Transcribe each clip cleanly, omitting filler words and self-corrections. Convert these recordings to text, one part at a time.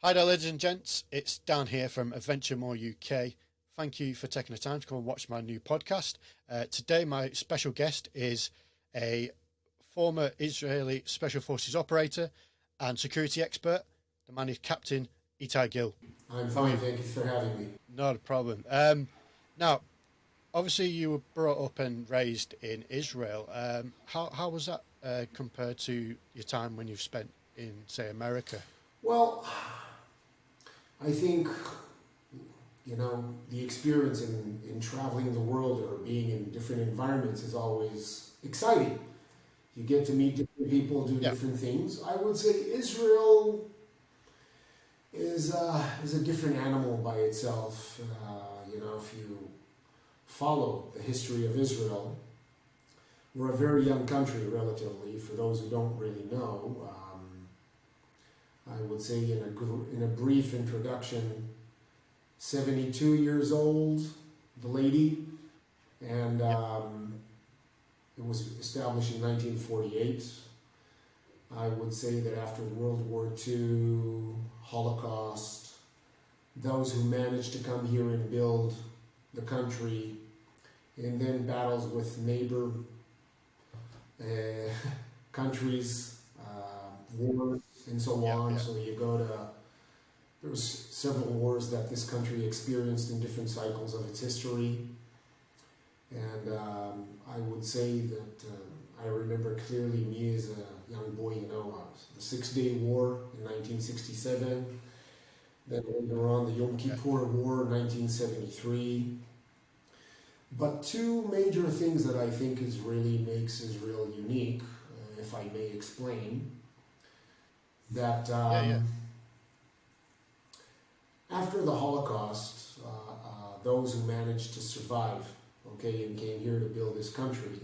Hi there, ladies and gents. It's Dan here from Adventure More UK. Thank you for taking the time to come and watch my new podcast. Today, my special guest is a former Israeli Special Forces operator and security expert. The man is Captain Itay Gil. I'm fine, thank you for having me. Not a problem. Now, obviously, you were brought up and raised in Israel. How was that compared to your time when you've spent in, say, America? Well, I think, the experience in traveling the world or being in different environments is always exciting. You get to meet different people, do different things. I would say Israel is a different animal by itself. If you follow the history of Israel, we're a very young country relatively. For those who don't really know, I would say in a brief introduction, 72 years old, the lady, and it was established in 1948. I would say that after World War II, Holocaust, those who managed to come here and build the country, and then battles with neighbor countries, wars, and so on. So you go to, there was several wars that this country experienced in different cycles of its history. And I would say that I remember clearly me as a young boy, the 6-Day War in 1967. Then later on, the Yom Kippur War in 1973. But two major things that I think really makes Israel unique, if I may explain, that after the Holocaust, those who managed to survive, and came here to build this country,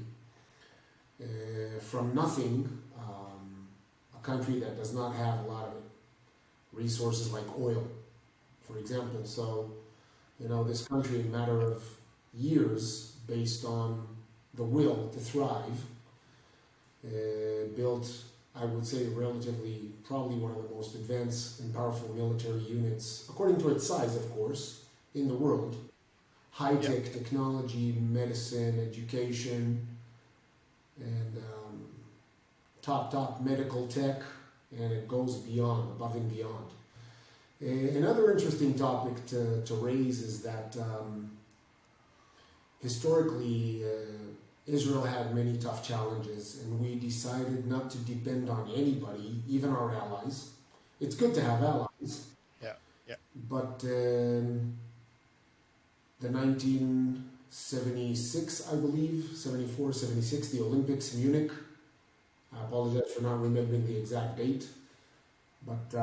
from nothing, a country that does not have a lot of resources like oil, for example. So, this country, in a matter of years, based on the will to thrive, built, I would say, relatively, probably one of the most advanced and powerful military units, according to its size, of course, in the world. High-tech technology, medicine, education, and top medical tech, and it goes beyond, above and beyond. Another interesting topic to raise is that historically, Israel had many tough challenges, and we decided not to depend on anybody, even our allies. It's good to have allies. But the 1976, I believe, 74, 76, the Olympics, Munich. I apologize for not remembering the exact date. But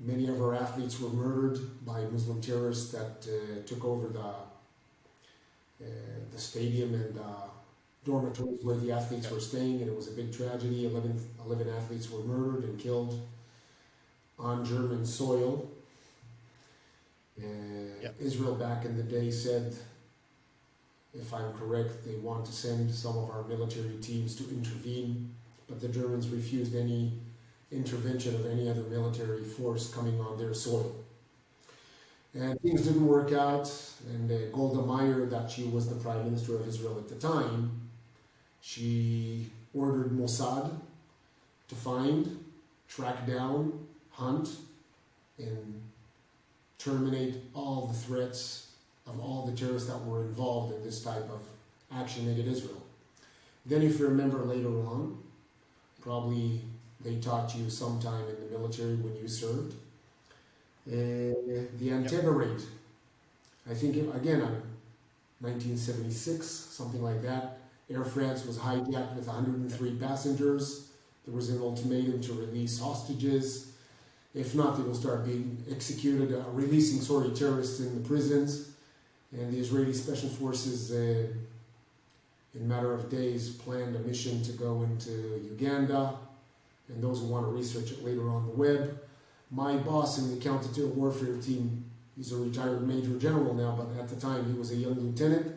many of our athletes were murdered by Muslim terrorists that took over the stadium and dormitories where the athletes were staying, and it was a big tragedy. 11 athletes were murdered and killed on German soil. Israel back in the day said, if I'm correct, they want to send some of our military teams to intervene, but the Germans refused any intervention of any other military force coming on their soil. And things didn't work out, and Golda Meir, that she was the Prime Minister of Israel at the time, she ordered Mossad to find, track down, hunt, and terminate all the threats of all the terrorists that were involved in this type of action against Israel. Then, if you remember later on, probably they taught you sometime in the military when you served, the Entebbe raid. I think, again, 1976, something like that. Air France was hijacked with 103 passengers. There was an ultimatum to release hostages. If not, they will start being executed, releasing terrorists in the prisons. And the Israeli Special Forces, in a matter of days, planned a mission to go into Uganda. And those who want to research it later on the web. My boss in the counter-terror warfare team, he's a retired major general now, but at the time he was a young lieutenant.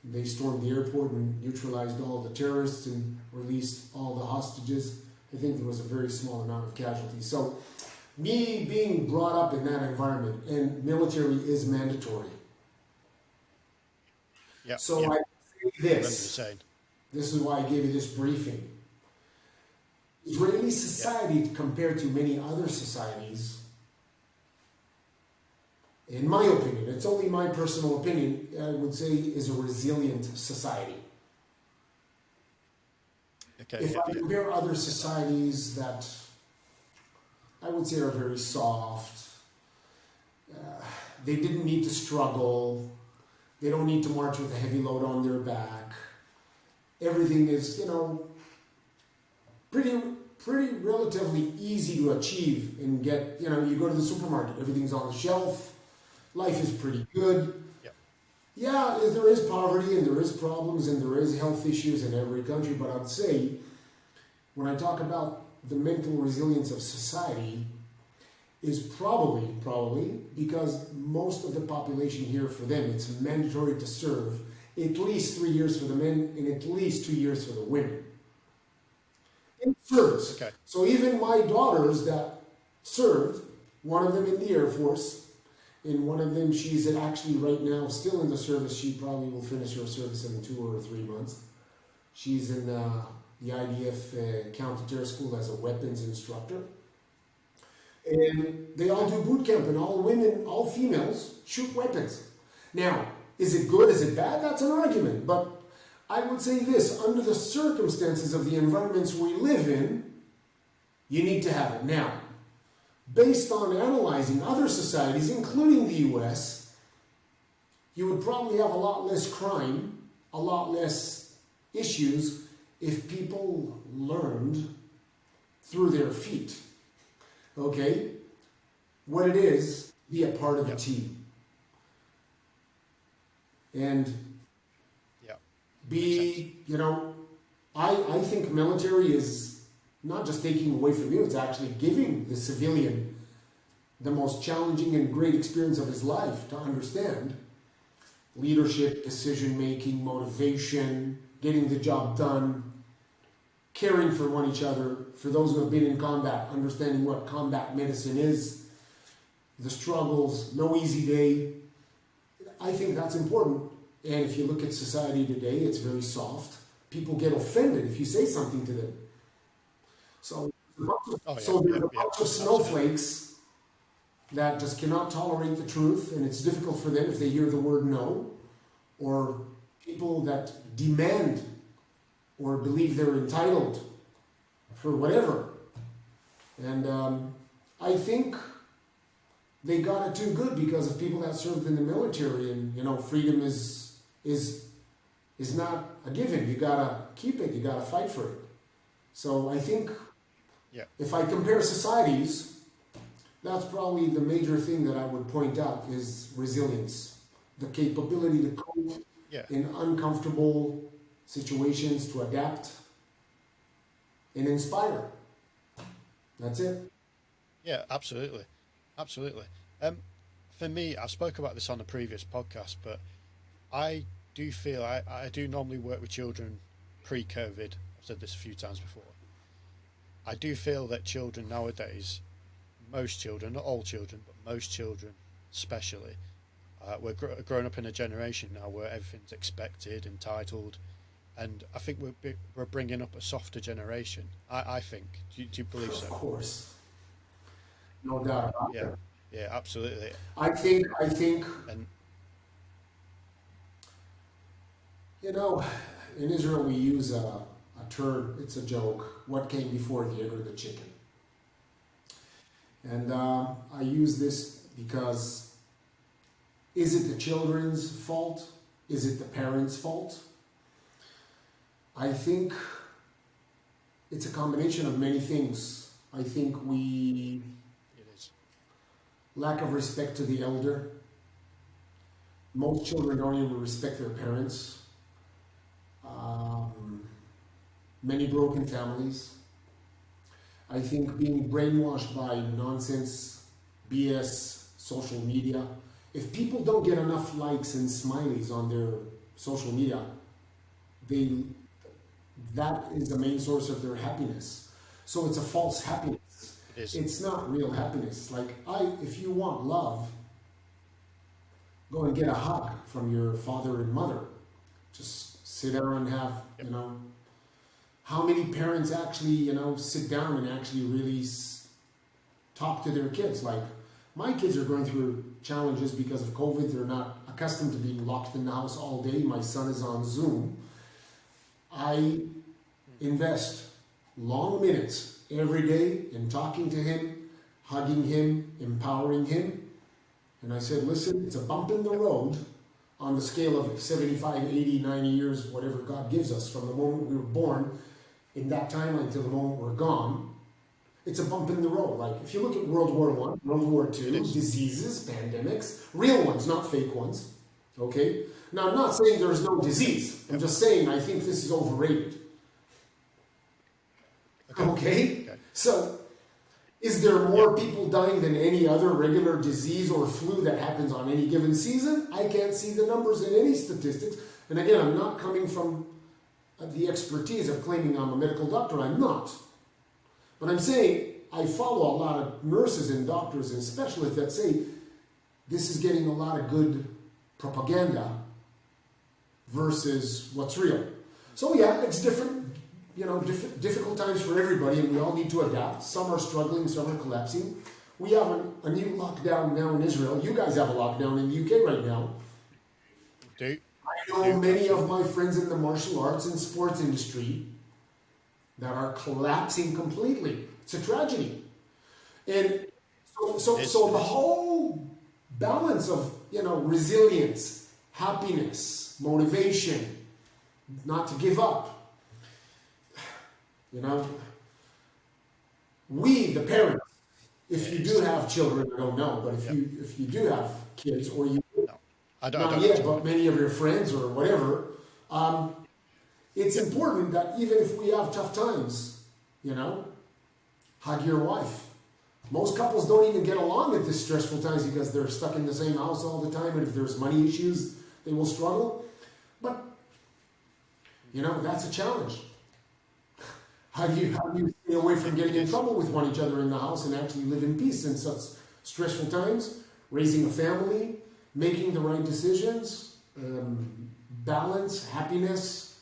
They stormed the airport and neutralized all the terrorists and released all the hostages. I think there was a very small amount of casualties. So me being brought up in that environment, and military is mandatory. Yeah. So yeah. I say I remember you this. saying. This is why I gave you this briefing. Israeli society, compared to many other societies, in my opinion, it's only my personal opinion, I would say is a resilient society. Okay. If I compare other societies that I would say are very soft, they didn't need to struggle, they don't need to march with a heavy load on their back. Everything is, you know, pretty relatively easy to achieve and get. You know, you go to the supermarket, everything's on the shelf, life is pretty good. Yep. Yeah, there is poverty and there is problems and there is health issues in every country, but I'd say when I talk about the mental resilience of society is probably because most of the population here, for them, it's mandatory to serve at least 3 years for the men and at least 2 years for the women. In service. Okay. So even my daughters that served, one of them in the Air Force, and one of them, she's actually right now still in the service. She probably will finish her service in 2 or 3 months. She's in the IDF Counter-Terror School as a weapons instructor. And they all do boot camp, and all women, all females, shoot weapons. Now, is it good, is it bad? That's an argument. But I would say this, under the circumstances of the environments we live in, you need to have it. Now, based on analyzing other societies, including the US, you would probably have a lot less crime, a lot less issues if people learned through their feet. Okay? What it is, be a part of a team. And be, you know, I think military is not just taking away from you, it's actually giving the civilian the most challenging and great experience of his life to understand leadership, decision-making, motivation, getting the job done, caring for one each other, for those who have been in combat, understanding what combat medicine is, the struggles, no easy day. I think that's important. And if you look at society today, it's very soft. People get offended if you say something to them. So there's a bunch of snowflakes that just cannot tolerate the truth, and it's difficult for them if they hear the word no, or people that demand or believe they're entitled for whatever. And I think they got it too good because of people that served in the military, and you know, freedom is not a given. You gotta keep it, you gotta fight for it. So I think if I compare societies, that's probably the major thing that I would point out is resilience. The capability to cope in uncomfortable situations, to adapt and inspire. That's it. Yeah, absolutely. Absolutely. For me, I spoke about this on a previous podcast, but I do feel I do normally work with children pre-COVID. I've said this a few times before. I do feel that children nowadays, most children, not all children, but most children especially, we're growing up in a generation now where everything's expected, entitled, and I think we're bringing up a softer generation. I think. Do you believe so? Of course. No doubt about that. Yeah, absolutely. I think, and you know, in Israel we use a term, it's a joke, what came before the egg or the chicken? And I use this because is it the children's fault? Is it the parents' fault? I think it's a combination of many things. I think it is. Lack of respect to the elder. Most children don't even respect their parents. Many broken families. I think being brainwashed by nonsense, BS, social media. If people don't get enough likes and smileys on their social media, that is the main source of their happiness. So it's a false happiness. It is. It's not real happiness. Like, if you want love, go and get a hug from your father and mother. Just sit down and have, Yep. you know, how many parents actually, you know, sit down and actually really talk to their kids? Like, my kids are going through challenges because of COVID. They're not accustomed to being locked in the house all day. My son is on Zoom. I invest long minutes every day in talking to him, hugging him, empowering him. And I said, listen, it's a bump in the road on the scale of 75, 80, 90 years, whatever God gives us, from the moment we were born in that timeline until the moment we're gone. It's a bump in the road. Like, if you look at World War I, World War II, diseases, pandemics, real ones, not fake ones. Okay? Now, I'm not saying there's no disease. I'm just saying I think this is overrated. Okay? So, is there more people dying than any other regular disease or flu that happens on any given season? I can't see the numbers in any statistics. And again, I'm not coming from the expertise of claiming I'm a medical doctor. I'm not. But I'm saying I follow a lot of nurses and doctors and specialists that say this is getting a lot of good propaganda versus what's real. So yeah, it's different, you know, difficult times for everybody, and we all need to adapt. Some are struggling, some are collapsing. We have a new lockdown now in Israel. You guys have a lockdown in the UK right now. I know many of my friends in the martial arts and sports industry that are collapsing completely. It's a tragedy. And so the whole balance of, you know, resilience, happiness, motivation, not to give up, you know, we, the parents, if you do have children, I don't know, but if you do have kids, or you not yet, but many of your friends or whatever, it's important that even if we have tough times, you know, hug your wife. Most couples don't even get along at this stressful times because they're stuck in the same house all the time, and if there's money issues, they will struggle. But, you know, that's a challenge. How do you stay away from getting in trouble with each other in the house and actually live in peace in such stressful times? Raising a family, making the right decisions, balance, happiness.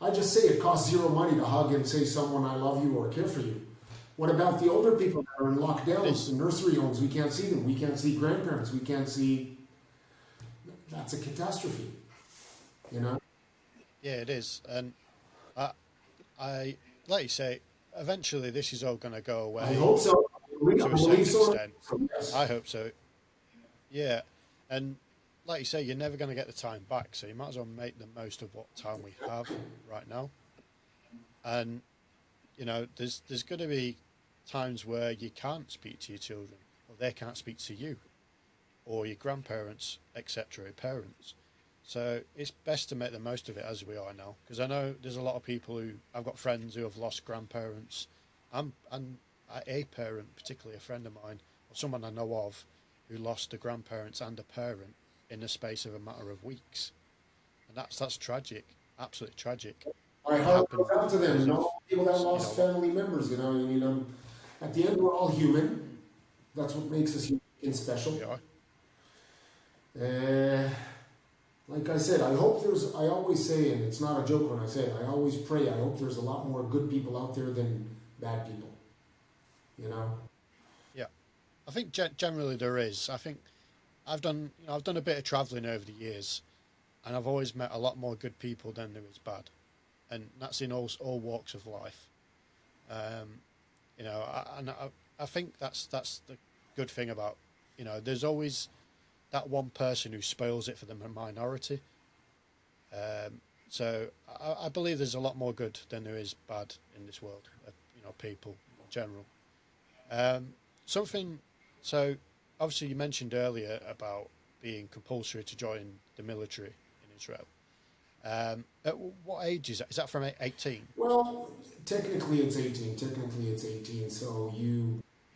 I just say it costs zero money to hug and say someone I love you or care for you. What about the older people that are in lockdowns, in nursery homes? We can't see them. We can't see grandparents. We can't see. That's a catastrophe, you know? Yeah, it is. And I like you say, eventually this is all going to go away. I hope so. To a certain extent. Yes. I hope so. Yeah. And like you say, you're never going to get the time back, so you might as well make the most of what time we have right now. And, you know, there's going to be times where you can't speak to your children, or they can't speak to you, or your grandparents, etc., parents. So it's best to make the most of it as we are now, because I know there's a lot of people I've got friends who have lost grandparents, and a parent, particularly a friend of mine, or someone I know of, who lost a grandparents and a parent in the space of a matter of weeks. And that's tragic, absolutely tragic. I hope it down to them, people that lost family members, you know, I mean, at the end we're all human. That's what makes us unique and special. Yeah. Like I said, I always say, and it's not a joke when I say it, I always pray, I hope there's a lot more good people out there than bad people, you know? Yeah. I think generally there is. I think I've done a bit of travelling over the years, and I've always met a lot more good people than there is bad, and that's in all walks of life. You know, I think that's the good thing about, you know, there's always that one person who spoils it for the minority. So I believe there's a lot more good than there is bad in this world. You know, people in general. So obviously you mentioned earlier about being compulsory to join the military in Israel. At what age is that? Is that from 18? Well, technically it's 18. So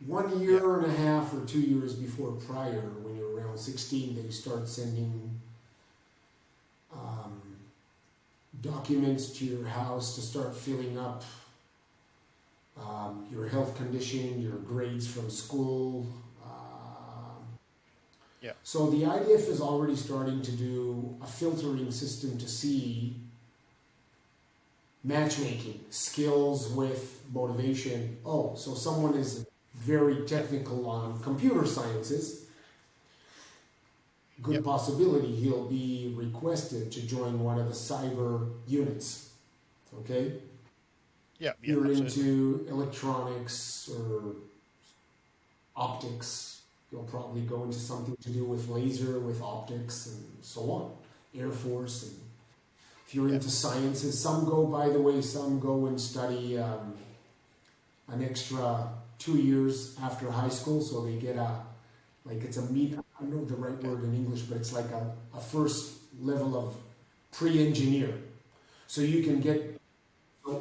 1 year and a half or 2 years before prior, when you're around 16, they start sending documents to your house to start filling up your health condition, your grades from school. So the IDF is already starting to do a filtering system to see matchmaking, skills with motivation. Oh, so someone is very technical on computer sciences. Good possibility he'll be requested to join one of the cyber units. Okay? You're into electronics or optics. You'll probably go into something to do with laser, with optics, and so on. Air Force. And if you're into sciences, some go, by the way, some go and study an extra 2 years after high school, so they get it's a I don't know the right word in English, but it's like a first level of pre-engineer. So you can get,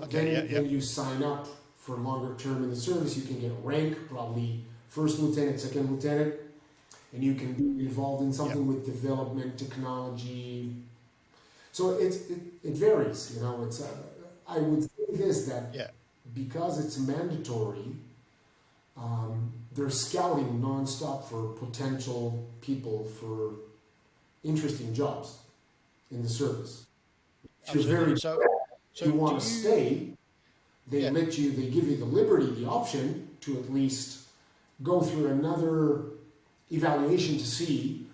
then you sign up for longer term in the service, you can get rank, probably first lieutenant, second lieutenant, and you can be involved in something with development, technology. So it varies, you know. It's I would say this, that because it's mandatory, they're scouting nonstop for potential people for interesting jobs in the service. If you're very so you want to stay, they give you the liberty, the option to at least go through another evaluation to see,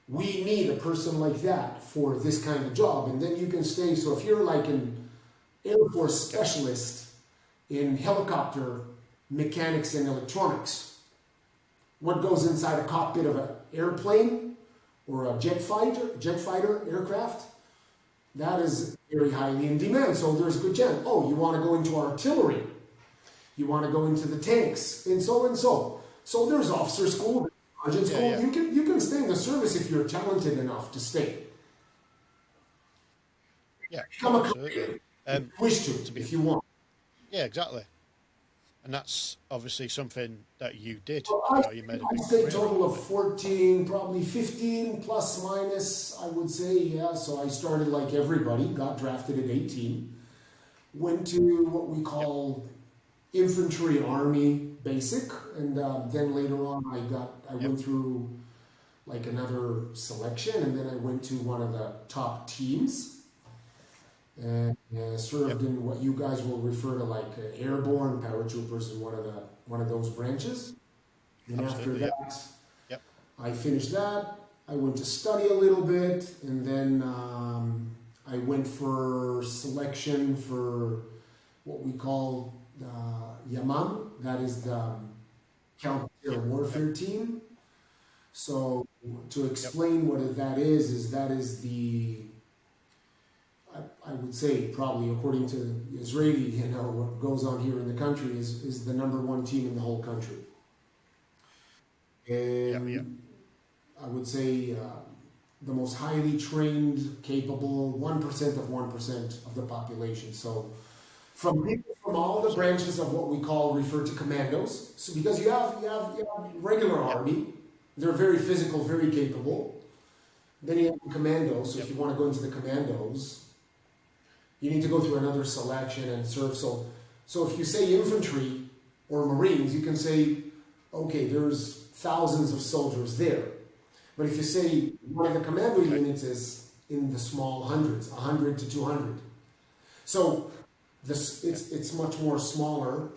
we need a person like that for this kind of job, and then you can stay. So if you're like an Air Force specialist in helicopter mechanics and electronics, what goes inside a cockpit of an airplane or a jet fighter aircraft, that is very highly in demand. So there's a good chance. Oh, you want to go into artillery, you want to go into the tanks, and so and so. So there's officer school, sergeant school. You can stay in the service if you're talented enough to stay. Become a career. Wish to if you want. Yeah, exactly. And that's obviously something that you did. Well, you made a I'd big say total of 14, probably 15 plus minus, I would say, yeah. So I started like everybody, got drafted at 18, went to what we call infantry army basic, and then later on I went through like another selection, and then I went to one of the top teams and served in what you guys will refer to like airborne paratroopers in one of those branches. And after that, I finished that. I went to study a little bit, and then I went for selection for what we call Yamam. That is the counter warfare team. So to explain what that is the, I would say, probably according to the Israeli, what goes on here in the country is the number one team in the whole country. And I would say the most highly trained, capable, 1% of 1% of the population. So from people from all the branches of what we refer to commandos. So because you have regular army, they're very physical, very capable. Then you have commandos. So if you want to go into the commandos, you need to go through another selection and serve. So if you say infantry or Marines, you can say, okay, there's thousands of soldiers there. But if you say one of the commando units is in the small hundreds, 100 to 200. So it's much more smaller,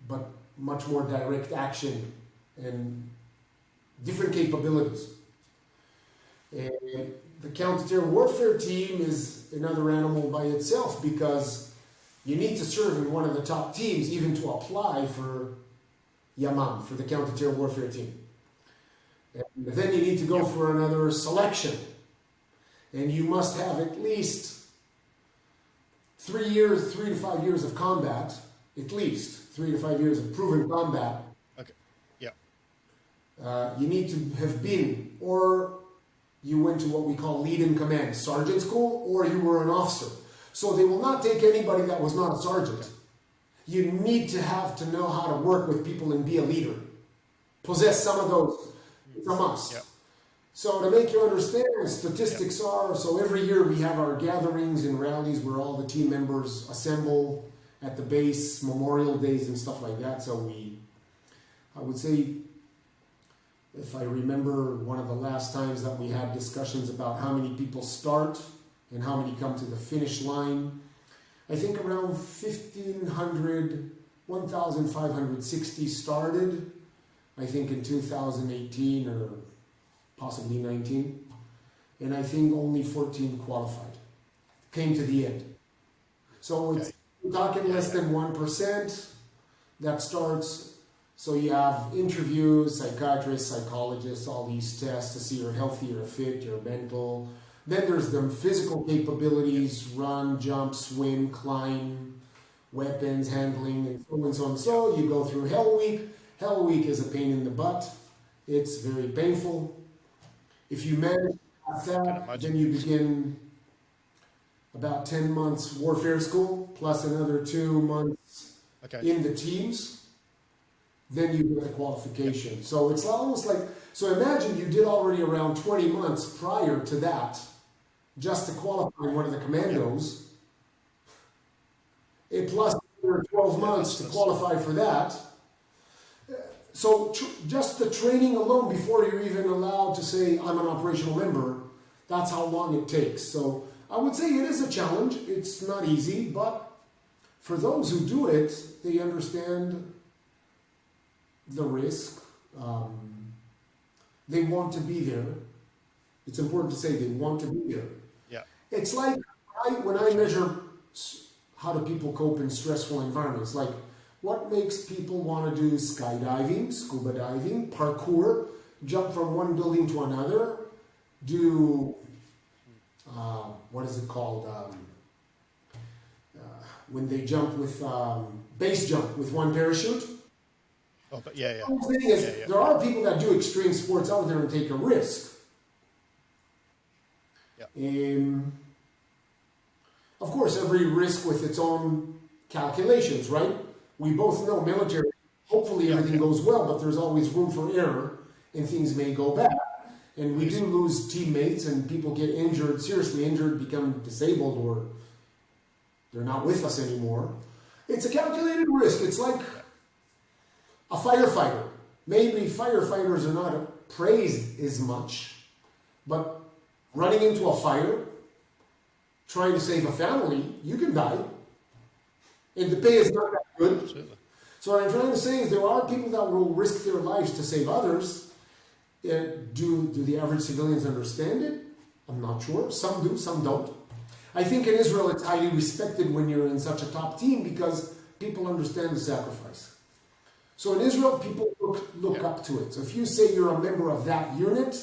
but much more direct action and different capabilities. And the counter-terror warfare team is another animal by itself, because you need to serve in one of the top teams even to apply for Yamam, for the counter-terror warfare team. And then you need to go for another selection. And you must have at least 3 to 5 years of combat, at least 3 to 5 years of proven combat. Okay. Yeah. You need to have been, or you went to what we call lead in command, sergeant school, or you were an officer. So they will not take anybody that was not a sergeant. You need to know how to work with people and be a leader. Possess some of those. It's a must. Yeah. So to make you understand, statistics are, so every year we have our gatherings and rallies where all the team members assemble at the base, Memorial Days and stuff like that. So I would say, if I remember one of the last times that we had discussions about how many people start and how many come to the finish line, I think around 1,560 started, I think in 2018 or possibly 19. And I think only 14 qualified, came to the end. So it's we're talking less than 1% that starts. So you have interviews, psychiatrists, psychologists, all these tests to see you're healthy, you're fit, you're mental. Then there's the physical capabilities, run, jump, swim, climb, weapons, handling, and so on and so on. So you go through Hell Week. Hell Week is a pain in the butt. It's very painful. If you manage to pass that, then you begin about 10 months warfare school, plus another 2 months in the teams. Then you get the qualification. So it's almost like, so imagine you did already around 20 months prior to that, just to qualify one of the commandos. A plus 12 months to qualify for that. So just the training alone before you're even allowed to say, I'm an operational member, that's how long it takes. So I would say it is a challenge. It's not easy, but for those who do it, they understand the risk. They want to be there. It's important to say they want to be there. Yeah. It's like when I measure how do people cope in stressful environments, like what makes people want to do skydiving, scuba diving, parkour, jump from one building to another, do, what is it called, when they jump with, base jump with one parachute. Oh, but yeah. The thing is, there are people that do extreme sports out there and take a risk. Yeah. Of course, every risk with its own calculations, right? We both know military, hopefully everything goes well, but there's always room for error and things may go bad. And we do lose teammates and people get injured, seriously injured, become disabled, or they're not with us anymore. It's a calculated risk. It's like a firefighter. Maybe firefighters are not praised as much, but running into a fire, trying to save a family, you can die. And the pay is not that good. Absolutely. So what I'm trying to say is there are people that will risk their lives to save others. Do the average civilians understand it? I'm not sure. Some do, some don't. I think in Israel it's highly respected when you're in such a top team because people understand the sacrifice. So in Israel, people look up to it. So if you say you're a member of that unit,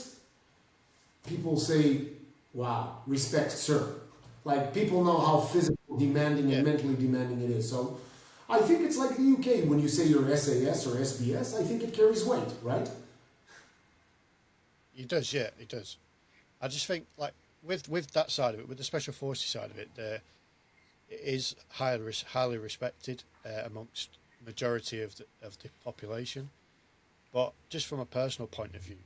people say, wow, respect, sir. Like, people know how physical demanding and mentally demanding it is. So I think it's like the UK. When you say you're SAS or SBS, I think it carries weight, right? It does, yeah, it does. I just think, like, with that side of it, with the special forces side of it, it is highly respected amongst majority of the population. But just from a personal point of view,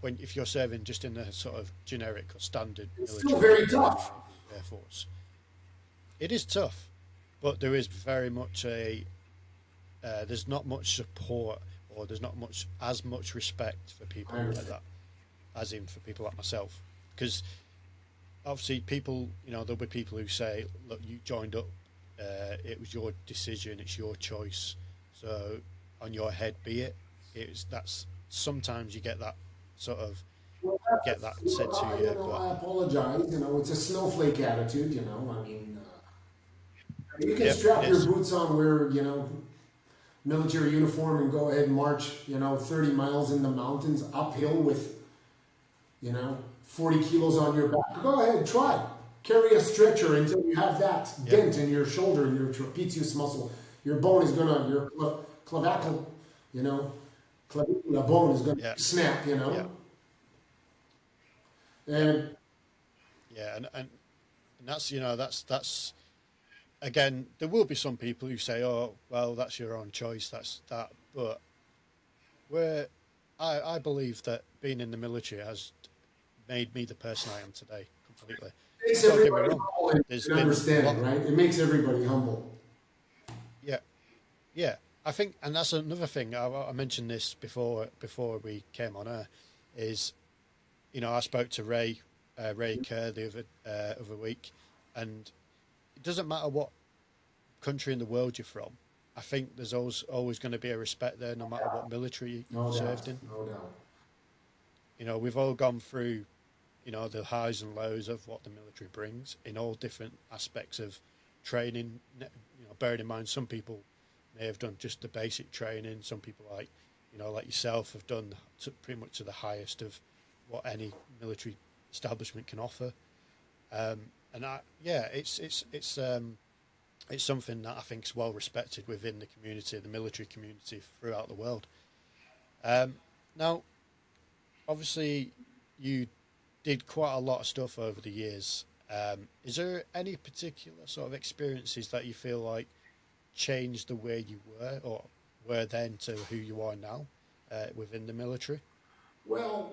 if you're serving just in a sort of generic or standard it's military, still very tough. Air Force, it is tough, but there is very much there's not much support, or there's not as much respect for people like that, as in for people like myself, because obviously people, there'll be people who say, look, you joined up, it was your decision, it's your choice, so on your head be it. That's sometimes you get that sort of said to you. I apologize. It's a snowflake attitude. I mean, you can strap your boots on, wear military uniform, and go ahead and march 30 miles in the mountains uphill with 40 kilos on your back. Go ahead, try. Carry a stretcher until you have that dent in your shoulder, in your trapezius muscle. Your bone is gonna, your clavicle, clavicula bone is gonna snap. And that's again, there will be some people who say, oh, well, that's your own choice, that's that, but I believe that being in the military has made me the person I am today completely. It makes everybody humble and understand, right? It makes everybody humble. Yeah, I think, and that's another thing. I mentioned this before we came on air. Is, I spoke to Ray Kerr the other week, and it doesn't matter what country in the world you're from. I think there's always going to be a respect there, no matter what military No you've doubt, served in. no doubt. We've all gone through, the highs and lows of what the military brings in all different aspects of training. Bearing in mind some people may have done just the basic training. Some people like yourself have done pretty much to the highest of what any military establishment can offer. It's something that I think is well respected within the community, the military community throughout the world. Now, obviously, you did quite a lot of stuff over the years. Is there any particular sort of experiences that you feel like changed the way you were or were then to who you are now within the military? Well,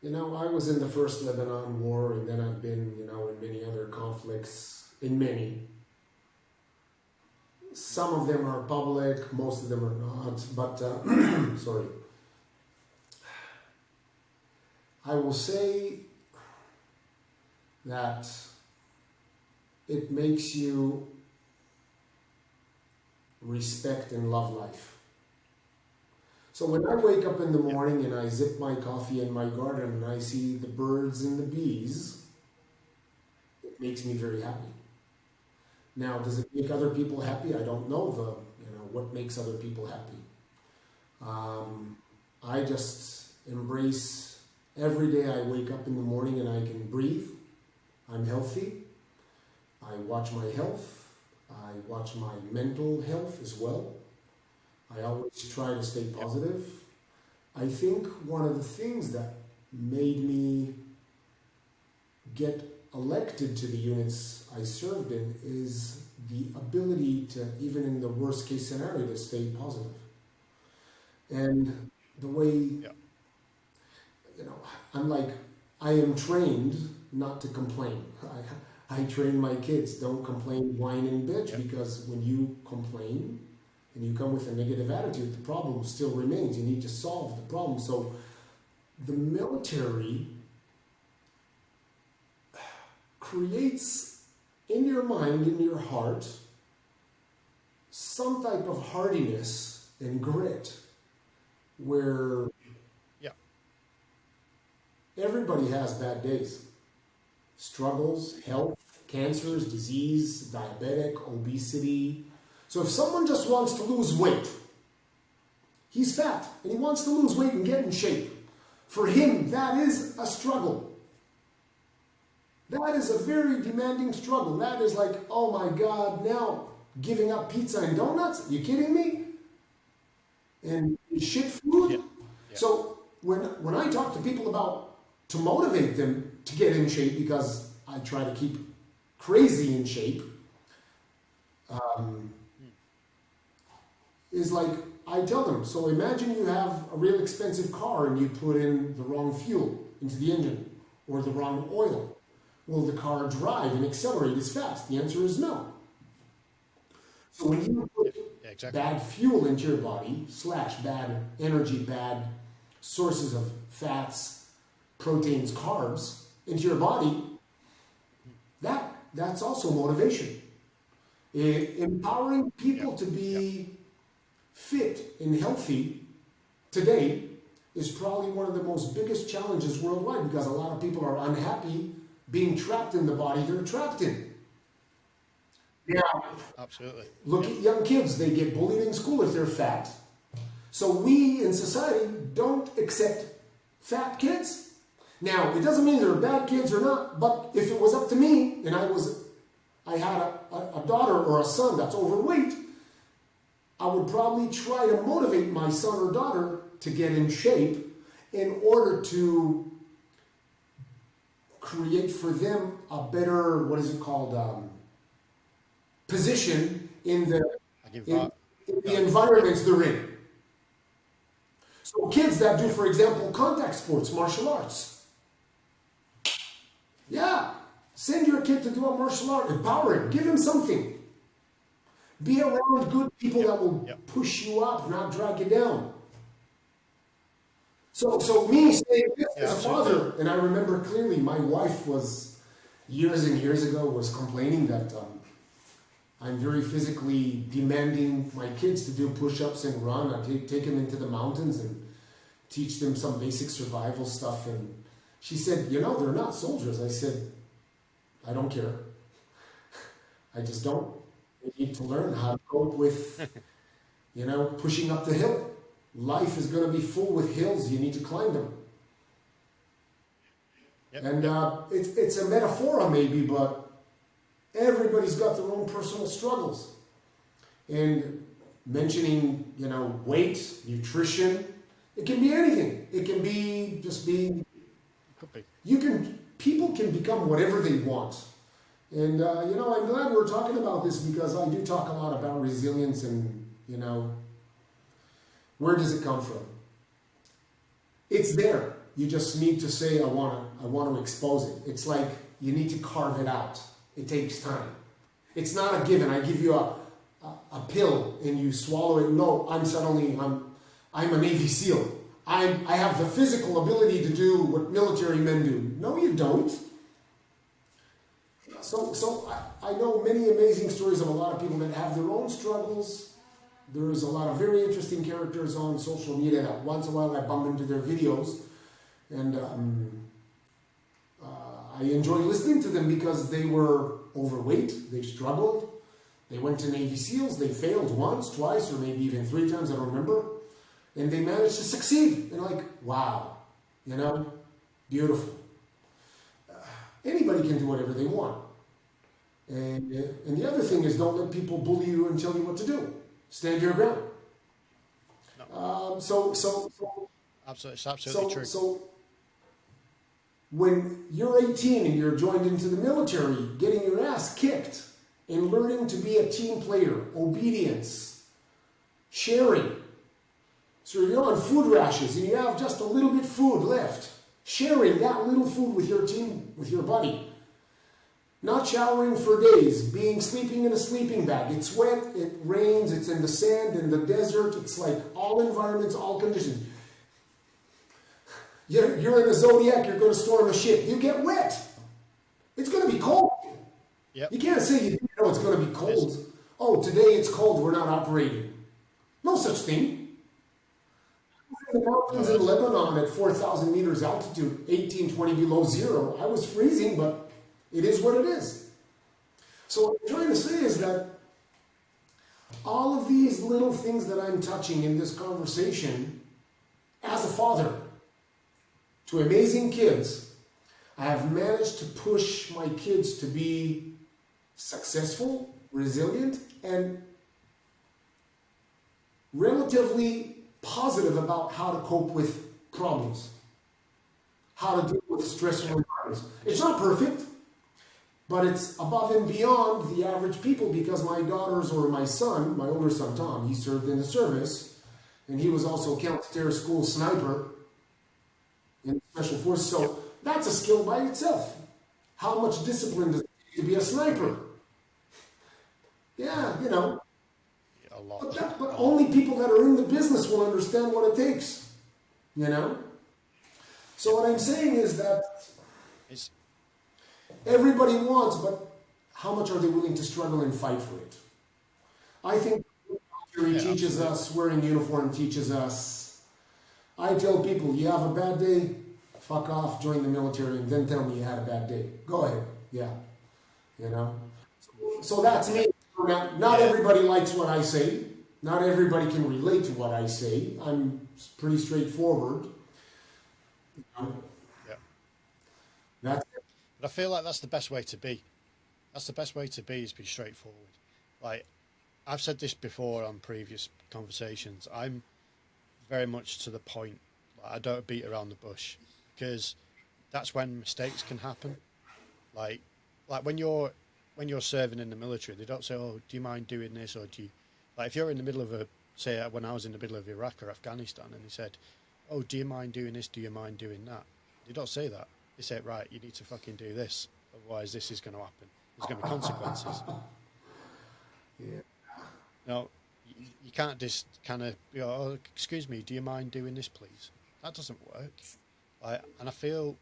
I was in the first Lebanon War, and then I've been, in many other conflicts, in many. Some of them are public, most of them are not, but, sorry. I will say that it makes you respect and love life. So when I wake up in the morning and I zip my coffee in my garden and I see the birds and the bees, it makes me very happy. Now, does it make other people happy? I don't know what makes other people happy. I just embrace every day I wake up in the morning and I can breathe. I'm healthy. I watch my health. I watch my mental health as well. I always try to stay positive. I think one of the things that made me get elected to the units I served in is the ability to, even in the worst case scenario, to stay positive. And the way, I am trained not to complain. I train my kids, don't complain, whine, and bitch, because when you complain and you come with a negative attitude, the problem still remains. You need to solve the problem. So the military creates in your mind, in your heart, some type of hardiness and grit where everybody has bad days. Struggles, health, cancers, disease, diabetic, obesity. So if someone just wants to lose weight, he's fat and he wants to lose weight and get in shape. For him, that is a struggle. That is a very demanding struggle. That is like, oh my God, now giving up pizza and donuts? Are you kidding me? And shit food? Yeah. So when I talk to people about to motivate them to get in shape, because I try to keep crazy in shape, is like, I tell them, so imagine you have a real expensive car and you put in the wrong fuel into the engine or the wrong oil. Will the car drive and accelerate as fast? The answer is no. So when you put bad fuel into your body, / bad energy, bad sources of fats, proteins, carbs into your body, that's also motivation. Empowering people to be fit and healthy today is probably one of the most biggest challenges worldwide, because a lot of people are unhappy being trapped in the body they're trapped in. Now, absolutely. Look at young kids, they get bullied in school if they're fat. So we in society don't accept fat kids. Now, it doesn't mean they're bad kids or not, but if it was up to me and I had a daughter or a son that's overweight, I would probably try to motivate my son or daughter to get in shape in order to create for them a better, position in the environments they're in. So kids that do, for example, contact sports, martial arts. Yeah, send your kid to do a martial art, empower him, give him something. Be around good people that will push you up, not drag you down. So me saying this as a father, and I remember clearly my wife was, years and years ago, was complaining that I'm very physically demanding my kids to do push-ups and run. I take them into the mountains and teach them some basic survival stuff. And she said, you know, they're not soldiers. I said, I don't care. I just don't. They need to learn how to cope with, you know, pushing up the hill. Life is going to be full with hills. You need to climb them. And it's a metaphor maybe, but everybody's got their own personal struggles. And mentioning, you know, weight, nutrition, it can be anything. It can be just being, people can become whatever they want. And, you know, I'm glad we're talking about this because I do talk a lot about resilience and, you know, where does it come from? It's there. You just need to say, I want to expose it. It's like you need to carve it out. It takes time. It's not a given. I give you a pill and you swallow it. No, I'm a Navy SEAL. I have the physical ability to do what military men do. No, you don't. So I know many amazing stories of a lot of people that have their own struggles. There's a lot of very interesting characters on social media that once in a while I bump into their videos. And I enjoy listening to them because they were overweight, they struggled, they went to Navy SEALs, they failed once, twice, or maybe even 3 times, I don't remember. And they managed to succeed. And like, wow, you know, beautiful. Anybody can do whatever they want. And the other thing is don't let people bully you and tell you what to do. Stand your ground. No. Absolutely, it's absolutely true. So when you're 18 and you're joined into the military, getting your ass kicked and learning to be a team player, obedience, sharing. So you're on food rashes and you have just a little bit food left. Sharing that little food with your team, with your buddy. Not showering for days, sleeping in a sleeping bag. It's wet, it rains, it's in the sand, in the desert. It's like all environments, all conditions. You're in the Zodiac, you're going to storm a ship. You get wet. It's going to be cold. Yep. You can't say you know it's going to be cold. Oh, today it's cold, we're not operating. No such thing. In the mountains in Lebanon at 4,000 meters altitude, 18, 20 below zero. I was freezing, but it is what it is. So what I'm trying to say is that all of these little things that I'm touching in this conversation, as a father to amazing kids, I have managed to push my kids to be successful, resilient, and relatively positive about how to cope with problems, how to deal with stressful environments. It's not perfect, but it's above and beyond the average people because my daughters or my son, my older son Tom, he served in the service and he was also counter-terror school sniper in Special Forces. So that's a skill by itself. How much discipline does it take to be a sniper? Yeah, you know. A lot. But only people that are in the business will understand what it takes. You know? So what I'm saying is that everybody wants, but how much are they willing to struggle and fight for it? I think military teaches us, wearing uniform teaches us. I tell people, you have a bad day, fuck off, join the military, and then tell me you had a bad day. Go ahead. Yeah. You know? So that's me. Not everybody likes what I say. Not everybody can relate to what I say. I'm pretty straightforward. You know? Yeah. That's it. But I feel like that's the best way to be. That's the best way to be, is be straightforward. Like, I've said this before on previous conversations. I'm very much to the point. Like, I don't beat around the bush because that's when mistakes can happen. Like when you're serving in the military, they don't say, "Oh, do you mind doing this?" Or do you, like, if you're in the middle of say when I was in the middle of Iraq or Afghanistan, and they said, "Oh, do you mind doing this? Do you mind doing that?" They don't say that. They say, "Right, you need to fucking do this, otherwise this is going to happen. There's going to be consequences." Yeah. No, you can't just kind of, oh, excuse me, do you mind doing this, please? That doesn't work. And I feel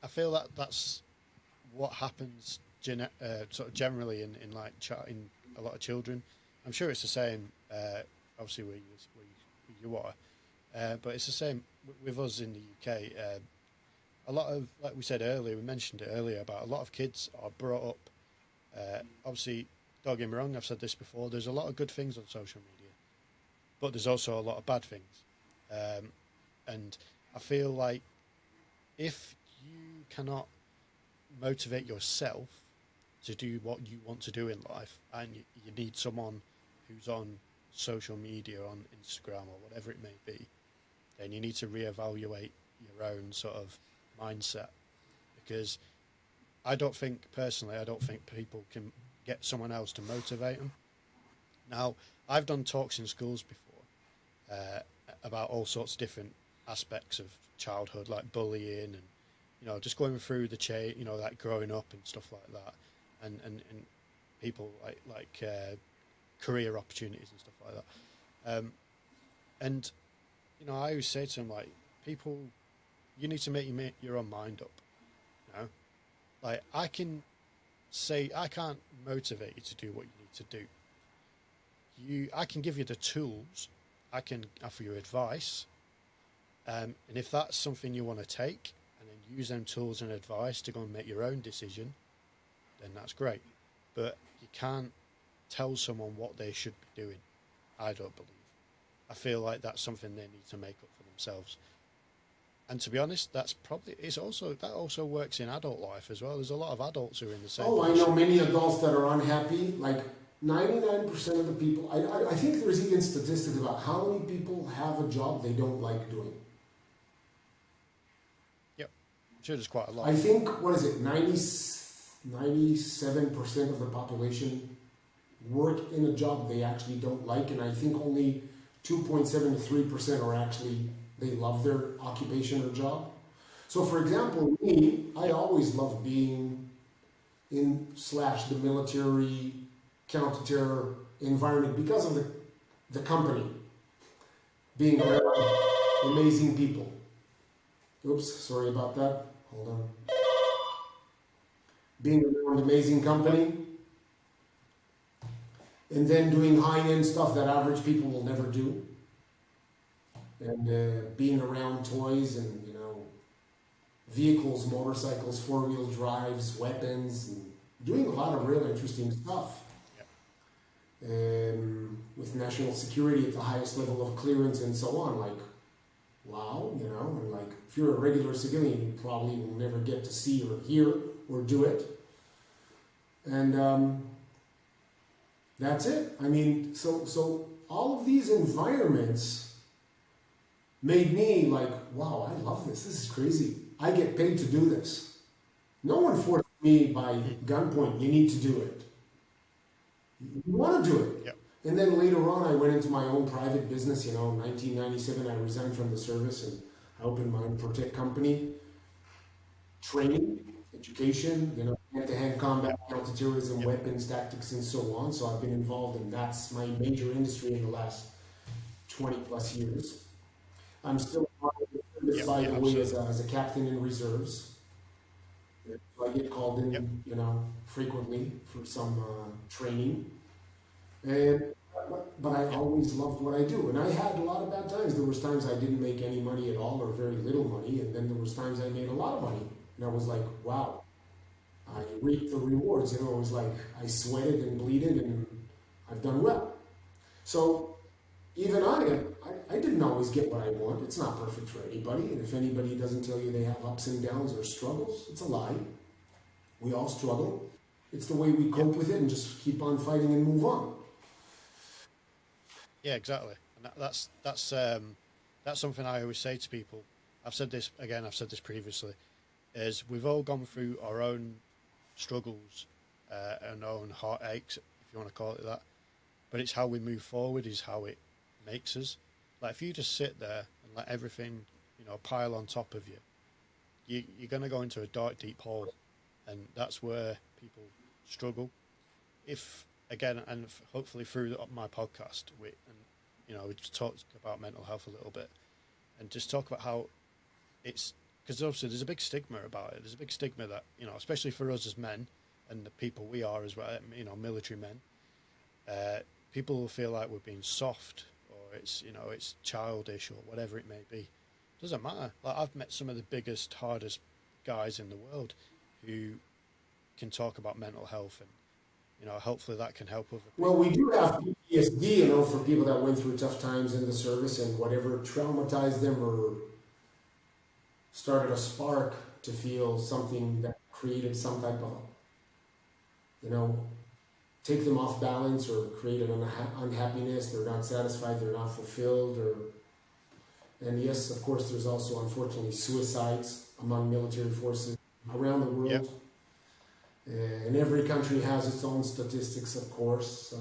that that's what happens sort of generally in like in a lot of children. I'm sure it's the same. Obviously, where you are, but it's the same with us in the UK. A lot of, like we said earlier, we mentioned it earlier about a lot of kids are brought up. Obviously, don't get me wrong. I've said this before. There's a lot of good things on social media, but there's also a lot of bad things. And I feel like if you cannot motivate yourself to do what you want to do in life, and you need someone who's on social media, on Instagram or whatever it may be, then you need to reevaluate your own sort of mindset. Because I don't think people can get someone else to motivate them. Now, I've done talks in schools before uh, about all sorts of different aspects of childhood, like bullying and just going through the chain, like growing up and stuff like that, and people like career opportunities and stuff like that. And I always say to them, like, people, you need to make your own mind up. You know, like, I can't motivate you to do what you need to do. I can give you the tools, I can offer you advice, and if that's something you want to take and then use them tools and advice to go and make your own decision, then that's great. But you can't tell someone what they should be doing. I don't believe. I feel like that's something they need to make up for themselves. And to be honest, that also works in adult life as well. There's a lot of adults who are in the same Oh, I position. know many adults that are unhappy. Like 99% of the people, I think there's even statistics about how many people have a job they don't like doing. Yep. I'm sure there's quite a lot. I think, what is it, 97% of the population work in a job they actually don't like, and I think only 2.7 to 3% are actually, they love their occupation or job. So for example, me, I always loved being in slash the military counter-terror environment because of the company, being around amazing people. Oops, sorry about that. Hold on. Being around amazing company, and then doing high-end stuff that average people will never do, and being around toys and vehicles, motorcycles, four-wheel drives, weapons, and doing a lot of real interesting stuff. With national security at the highest level of clearance and so on, like, wow, and like, if you're a regular civilian, you probably will never get to see or hear or do it. And that's it. I mean, so all of these environments made me like, wow, I love this. This is crazy. I get paid to do this. No one forced me by gunpoint, you need to do it. You want to do it. Yep. And then later on, I went into my own private business. In 1997, I resigned from the service and I opened my own protect company. Training, education, hand-to-hand combat, counterterrorism, Yep. weapons, tactics, and so on. So I've been involved in that's my major industry in the last 20 plus years. I'm still part of the service, by the way, as a captain in reserves. So I get called in, frequently for some training. But I always loved what I do. And I had a lot of bad times. There was times I didn't make any money at all or very little money. And then there was times I made a lot of money. And I was like, wow, I reaped the rewards. It was like I sweated and bleeded and I've done well. So even I didn't always get what I want. It's not perfect for anybody. And if anybody doesn't tell you they have ups and downs or struggles, it's a lie. We all struggle. It's the way we cope with it and just keep on fighting and move on. Yeah, exactly. And that's something I always say to people. I've said this again. I've said this previously. Is we've all gone through our own struggles and our own heartaches, if you want to call it that. But it's how we move forward is how it makes us. Like, if you just sit there and let everything, pile on top of you, you're going to go into a dark, deep hole, and that's where people struggle. If again, and hopefully through my podcast, we talked about mental health a little bit, and just talk about how it's, because obviously there's a big stigma about it. There's a big stigma that, especially for us as men and the people we are as well, military men, people will feel like we're being soft, or it's childish, or whatever it may be. Doesn't matter. Like, I've met some of the biggest, hardest guys in the world who can talk about mental health, and hopefully that can help other people. Well, we do have PTSD, for people that went through tough times in the service, and whatever traumatized them or started a spark to feel something that created some type of, take them off balance, or created an unhappiness. They're not satisfied, they're not fulfilled, and yes, of course, there's also, unfortunately, suicides among military forces around the world. Yep. And every country has its own statistics, of course.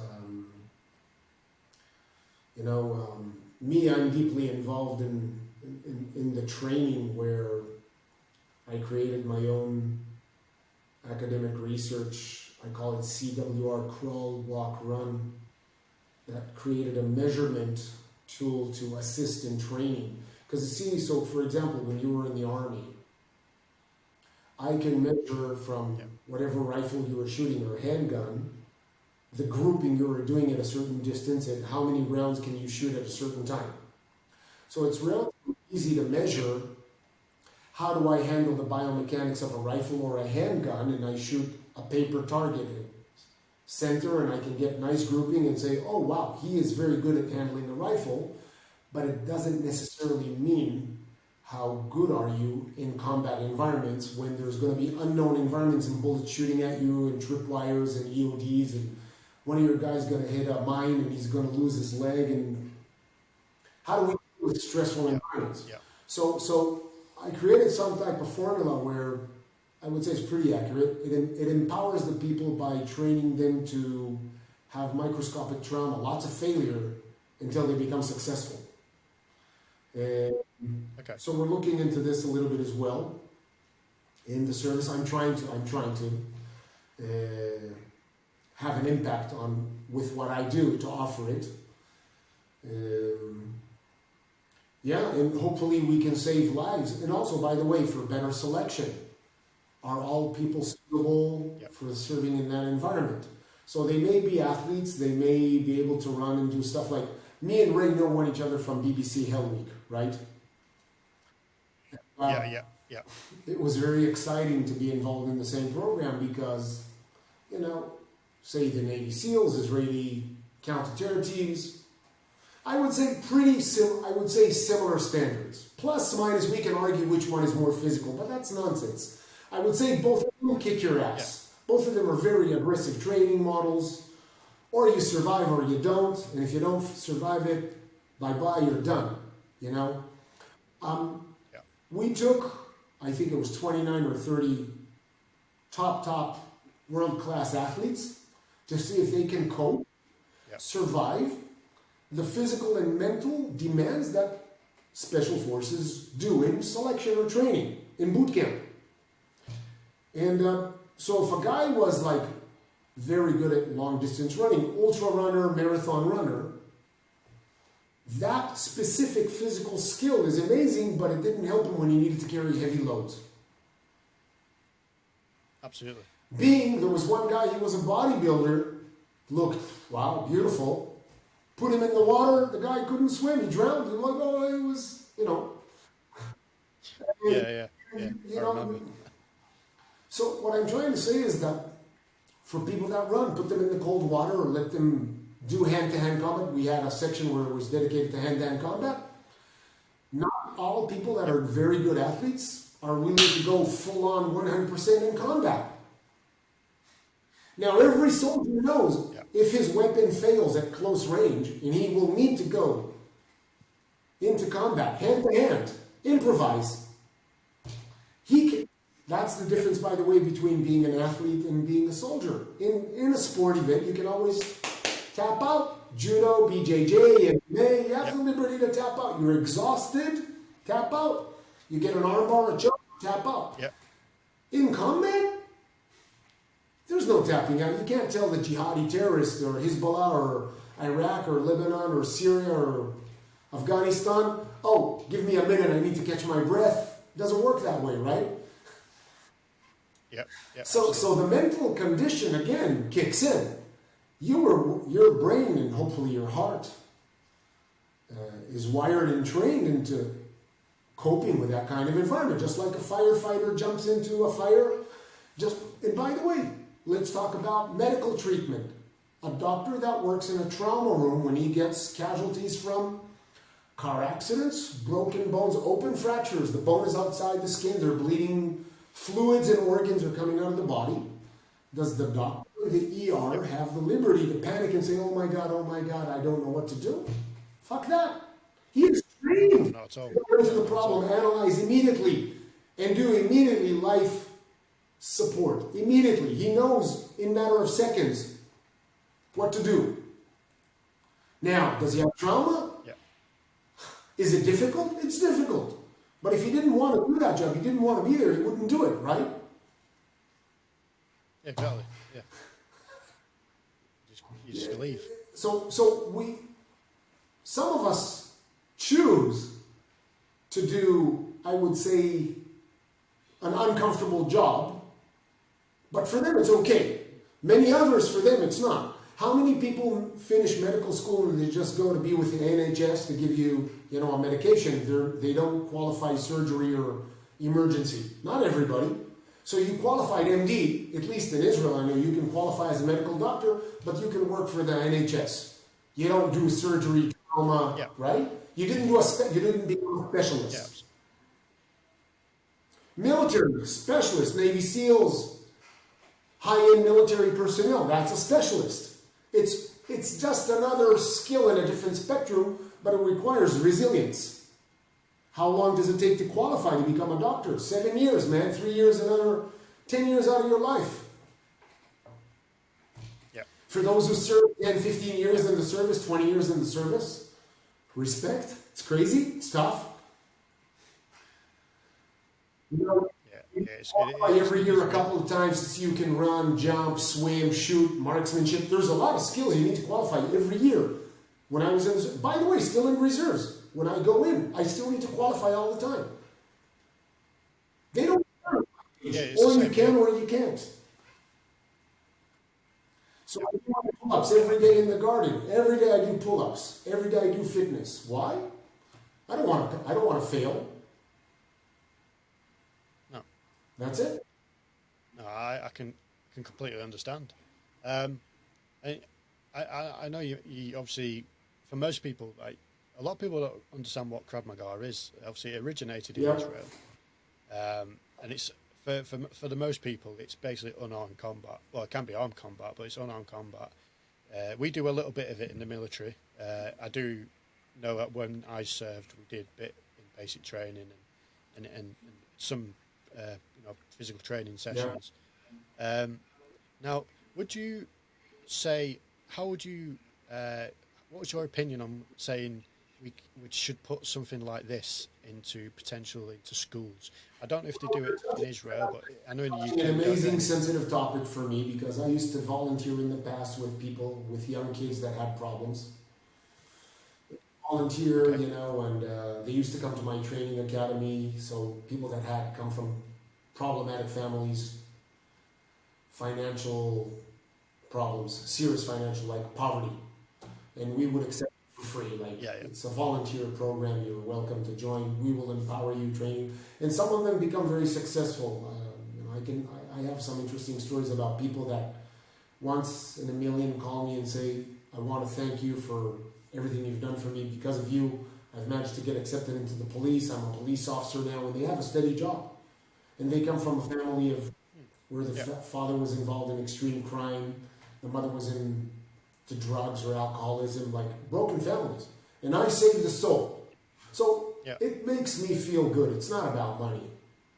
Me, I'm deeply involved in the training, where I created my own academic research. I call it CWR, Crawl, Walk, Run, that created a measurement tool to assist in training. Because so for example, when you were in the Army, I can measure from whatever rifle you were shooting, or handgun, the grouping you were doing at a certain distance, and how many rounds can you shoot at a certain time. So it's relatively easy to measure, how do I handle the biomechanics of a rifle or a handgun, and I shoot a paper target in center, and I can get nice grouping and say, oh wow, he is very good at handling a rifle, but it doesn't necessarily mean how good are you in combat environments, when there's going to be unknown environments and bullets shooting at you, and tripwires and EODs, and one of your guys going to hit a mine and he's going to lose his leg, and how do we deal with stressful environments? Yeah. So I created some type of formula where I would say it's pretty accurate. It empowers the people by training them to have microscopic trauma, lots of failure, until they become successful. Okay. So we're looking into this a little bit as well in the service. I'm trying to have an impact with what I do to offer it. And hopefully we can save lives. And also, by the way, for better selection. Are all people suitable for serving in that environment? So they may be athletes, they may be able to run and do stuff like, me and Ray know each other from BBC Hell Week, right? Yeah. It was very exciting to be involved in the same program because, say the Navy SEALs, Israeli counter-terror teams, I would say similar standards. Plus, minus, we can argue which one is more physical, but that's nonsense. I would say both of them will kick your ass. Yeah. Both of them are very aggressive training models. Or you survive or you don't. And if you don't survive it, bye-bye, you're done. We took, I think it was 29 or 30 top world-class athletes to see if they can cope, survive the physical and mental demands that special forces do in selection or training, in boot camp. And so if a guy was like very good at long distance running, ultra runner, marathon runner, that specific physical skill is amazing, but it didn't help him when he needed to carry heavy loads. Absolutely. There was one guy, he was a bodybuilder, looked, wow, beautiful. Put him in the water, the guy couldn't swim, he drowned. He was, Yeah. I remember. So what I'm trying to say is that for people that run, put them in the cold water or let them do hand-to-hand combat. We had a section where it was dedicated to hand-to-hand combat. Not all people that are very good athletes are willing to go full-on 100% in combat. Now, every soldier knows if his weapon fails at close range and he will need to go into combat, hand-to-hand, improvise, he can. That's the difference, by the way, between being an athlete and being a soldier. In a sport event, you can always tap out. Judo, BJJ, MMA, you have the liberty to tap out. You're exhausted, tap out. You get an armbar, a choke, tap out. Yep. In combat, There's no tapping out. You can't tell the jihadi terrorists or Hezbollah or Iraq or Lebanon or Syria or Afghanistan, oh, give me a minute, I need to catch my breath. It doesn't work that way, right? Yep. So the mental condition, again, kicks in. Your brain and hopefully your heart is wired and trained into coping with that kind of environment, just like a firefighter jumps into a fire. And by the way, let's talk about medical treatment. A doctor that works in a trauma room, when he gets casualties from car accidents, broken bones, open fractures, the bone is outside the skin, they're bleeding, fluids and organs are coming out of the body. Does the doctor or the ER have the liberty to panic and say, oh my God, I don't know what to do? Fuck that. He is trained Not at all. to go into the problem, analyze immediately, and do immediately life support. Immediately. He knows in a matter of seconds what to do. Now, does he have trauma? Yeah. Is it difficult? It's difficult. But if he didn't want to do that job, he didn't want to be there, he wouldn't do it, right? Yeah, exactly. Yeah. You just leave. So some of us choose to do, I would say, an uncomfortable job, but for them it's okay. Many others, for them it's not. How many people finish medical school and they just go to be with the NHS to give you, a medication? They don't qualify surgery or emergency. Not everybody. So you qualified MD, at least in Israel, I know you can qualify as a medical doctor, but you can work for the NHS. You don't do surgery, trauma, right? You didn't become a specialist. Yeah. Military, specialist, Navy SEALs, high-end military personnel, that's a specialist. It's just another skill in a different spectrum, but it requires resilience. How long does it take to qualify to become a doctor? 7 years, man. 3 years, another 10 years out of your life. Yeah. For those who serve 10, 15 years in the service, 20 years in the service, respect. It's crazy. It's tough. Every year a couple of times so you can run, jump, swim, shoot, marksmanship. There's a lot of skills you need to qualify every year. When I was in, by the way, still in reserves. When I go in, I still need to qualify all the time. They don't or you can or you can't. So I do pull-ups every day in the garden. Every day I do pull-ups. Every day I do fitness. Why? I don't want to fail. That's it. No, I can completely understand. I know you obviously, for most people, a lot of people don't understand what Krav Maga is. Obviously, it originated in Israel, and it's for the most people, it's basically unarmed combat. Well, it can be armed combat, but it's unarmed combat. We do a little bit of it in the military. I do know that when I served, we did a bit in basic training and some. Physical training sessions. Yeah. Now, would you say, what was your opinion on saying we should put something like this into schools? I don't know if they do it in Israel, but I know in the UK. It's an amazing, sensitive topic for me because I used to volunteer in the past with people, with young kids that had problems. Volunteer, and they used to come to my training academy, so people that had come from problematic families, financial problems, serious financial, like poverty, and we would accept it for free. It's a volunteer program. You're welcome to join. We will empower you, training, and some of them become very successful. I have some interesting stories about people that once in a million call me and say, "I want to thank you for everything you've done for me. Because of you, I've managed to get accepted into the police. I'm a police officer now," and they have a steady job. And they come from a family where the father was involved in extreme crime, the mother was into drugs or alcoholism, like broken families. And I saved the soul. So it makes me feel good. It's not about money,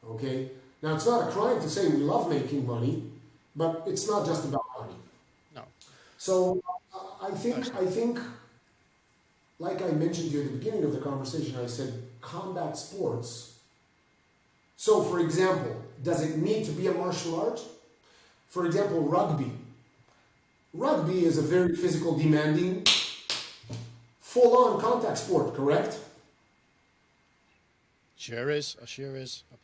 okay? Now, it's not a crime to say we love making money, but it's not just about money. No. So I think, like I mentioned to you at the beginning of the conversation, I said combat sports. So, for example, does it need to be a martial art? For example, rugby. Rugby is a very physical, demanding, full-on contact sport, correct? Sure is. I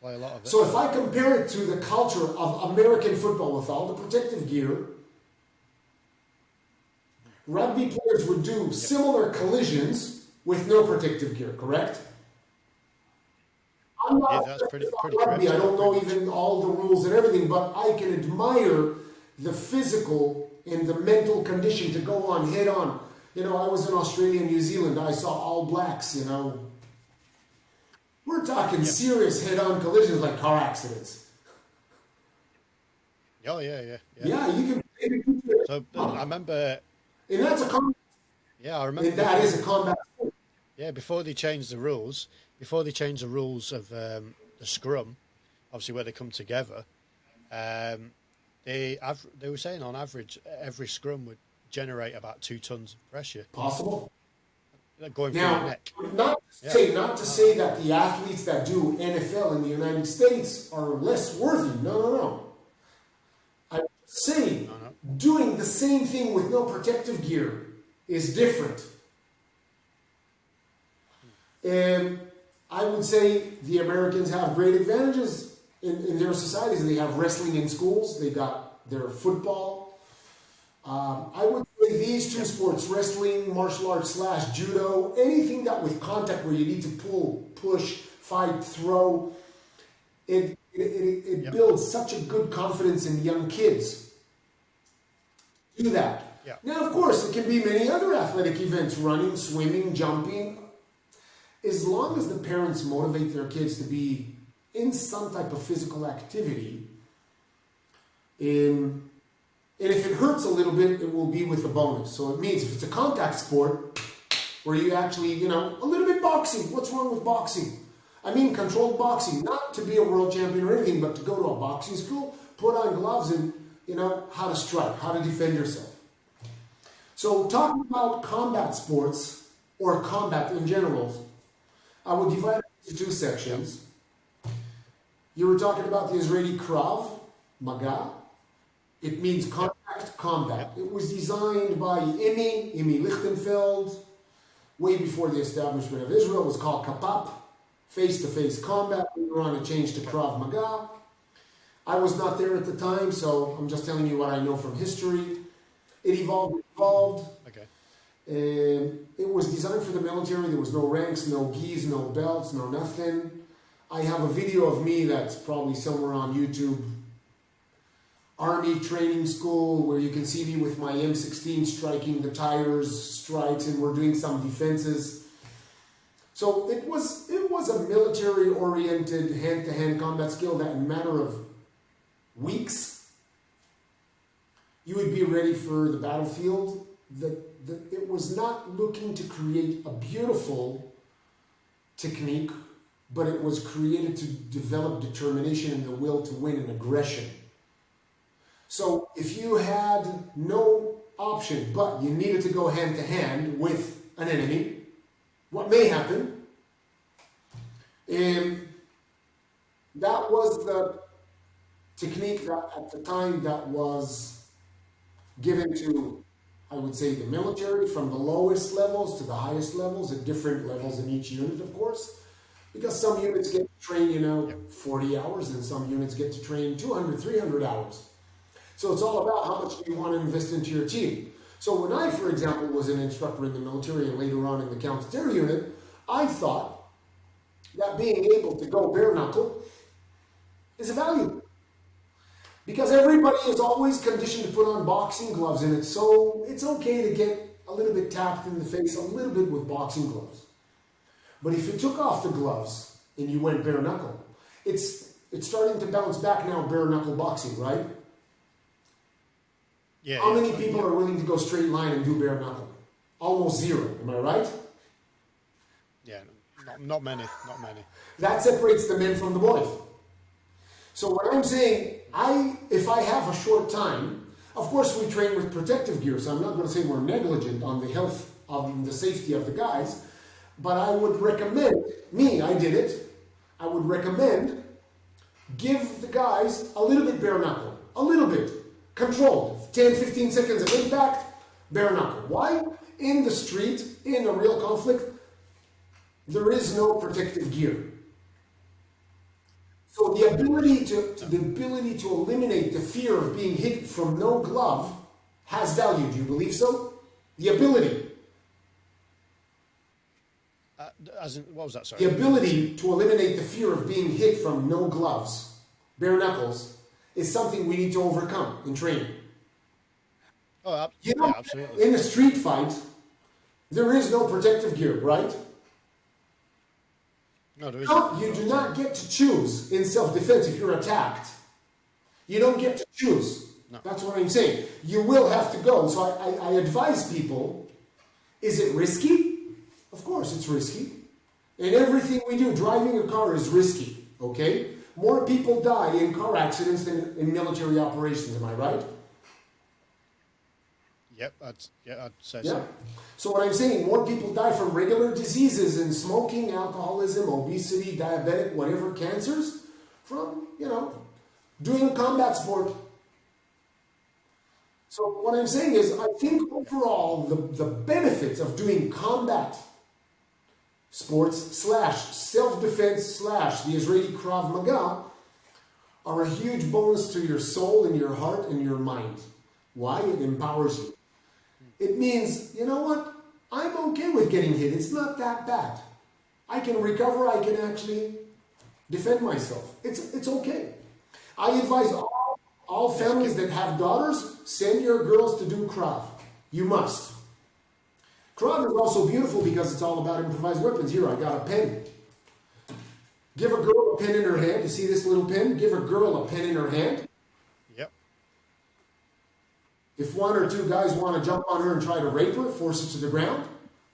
play a lot of it. So if I compare it to the culture of American football with all the protective gear, rugby players would do similar collisions with no protective gear, correct? I'm not that's pretty rugby. I don't know even all the rules and everything, but I can admire the physical and the mental condition to go on head on. You know, I was in Australia and New Zealand. I saw All Blacks, you know. We're talking serious head-on collisions like car accidents. Oh, yeah. Yeah, you can... So, I remember... And that's a combat... Yeah, I remember... And that is a combat sport. Yeah, before they changed the rules of the scrum, obviously where they come together, they were saying on average every scrum would generate about 2 tons of pressure. Possible. Going through the neck. Not to say that the athletes that do NFL in the United States are less worthy. No. I'm saying doing the same thing with no protective gear is different. And I would say the Americans have great advantages in their societies. They have wrestling in schools. They got their football. I would say these two sports, wrestling, martial arts / judo, anything that with contact where you need to pull, push, fight, throw, it builds such a good confidence in young kids. Do that. Yeah. Now, of course, it can be many other athletic events, running, swimming, jumping. As long as the parents motivate their kids to be in some type of physical activity, and if it hurts a little bit, it will be with a bonus. So it means if it's a contact sport, where you actually, you know, a little bit boxing. What's wrong with boxing? I mean controlled boxing, not to be a world champion or anything, but to go to a boxing school, put on gloves and, you know, how to strike, how to defend yourself. So talking about combat sports, or combat in general, I would divide it into 2 sections. You were talking about the Israeli Krav Maga. It means contact combat. It was designed by Imi Lichtenfeld, way before the establishment of Israel. It was called Capt, face-to-face combat. Later on it changed to Krav Maga. I was not there at the time, so I'm just telling you what I know from history. It evolved. Okay. And it was designed for the military. There was no ranks, no gis, no belts, no nothing. I have a video of me that's probably somewhere on YouTube. Army training school, where you can see me with my M16 striking the tires, strikes, and we're doing some defenses. So it was a military-oriented hand-to-hand combat skill that in a matter of weeks, you would be ready for the battlefield. It was not looking to create a beautiful technique, but it was created to develop determination and the will to win and aggression. So if you had no option, but you needed to go hand-to-hand with an enemy, what may happen, that was the technique that at the time that was given to, I would say, the military, from the lowest levels to the highest levels, at different levels in each unit, of course, because some units get to train, 40 hours, and some units get to train 200, 300 hours. So it's all about how much you want to invest into your team. So when I, for example, was an instructor in the military and later on in the counter-terror unit, I thought that being able to go bare knuckle is a value. Because everybody is always conditioned to put on boxing gloves in it, so it's okay to get a little bit tapped in the face, a little bit with boxing gloves. But if you took off the gloves and you went bare knuckle, it's starting to bounce back now, bare knuckle boxing, right? Yeah. How many people are willing to go straight line and do bare knuckle? Almost zero, am I right? Yeah, not many. That separates the men from the boys. So what I'm saying, if I have a short time, of course we train with protective gear, so I'm not going to say we're negligent on the health of the safety of the guys, but I would recommend, I did it, I would recommend give the guys a little bit bare knuckle, a little bit. Controlled. 10, 15 seconds of impact, bare knuckle. Why? In the street, in a real conflict, there is no protective gear. So the ability to eliminate the fear of being hit from no glove has value. Do you believe so? The ability. What was that, sorry? The ability to eliminate the fear of being hit from no gloves, bare knuckles, is something we need to overcome in training. Oh, you know, yeah, absolutely. In a street fight, there is no protective gear, right? No, there isn't. You do not get to choose in self-defense if you're attacked. You don't get to choose. No. That's what I'm saying. You will have to go. So I advise people, is it risky? Of course it's risky. And everything we do, driving a car is risky, okay? More people die in car accidents than in military operations, am I right? Yep, I'd say Yeah. so. So what I'm saying, more people die from regular diseases and smoking, alcoholism, obesity, diabetic, whatever, cancers, from, doing a combat sport. So what I'm saying is, I think overall, the benefits of doing combat sports / self-defense / the Israeli Krav Maga are a huge bonus to your soul and your heart and your mind. Why? It empowers you. It means, you know what? I'm okay with getting hit. It's not that bad. I can recover. I can actually defend myself. It's okay. I advise all families that have daughters, send your girls to do Krav. You must. Krav is also beautiful because it's all about improvised weapons. Here, I got a pen. Give a girl a pen in her hand. You see this little pen? Give a girl a pen in her hand. Yep. If one or two guys want to jump on her and try to rape her, force her to the ground,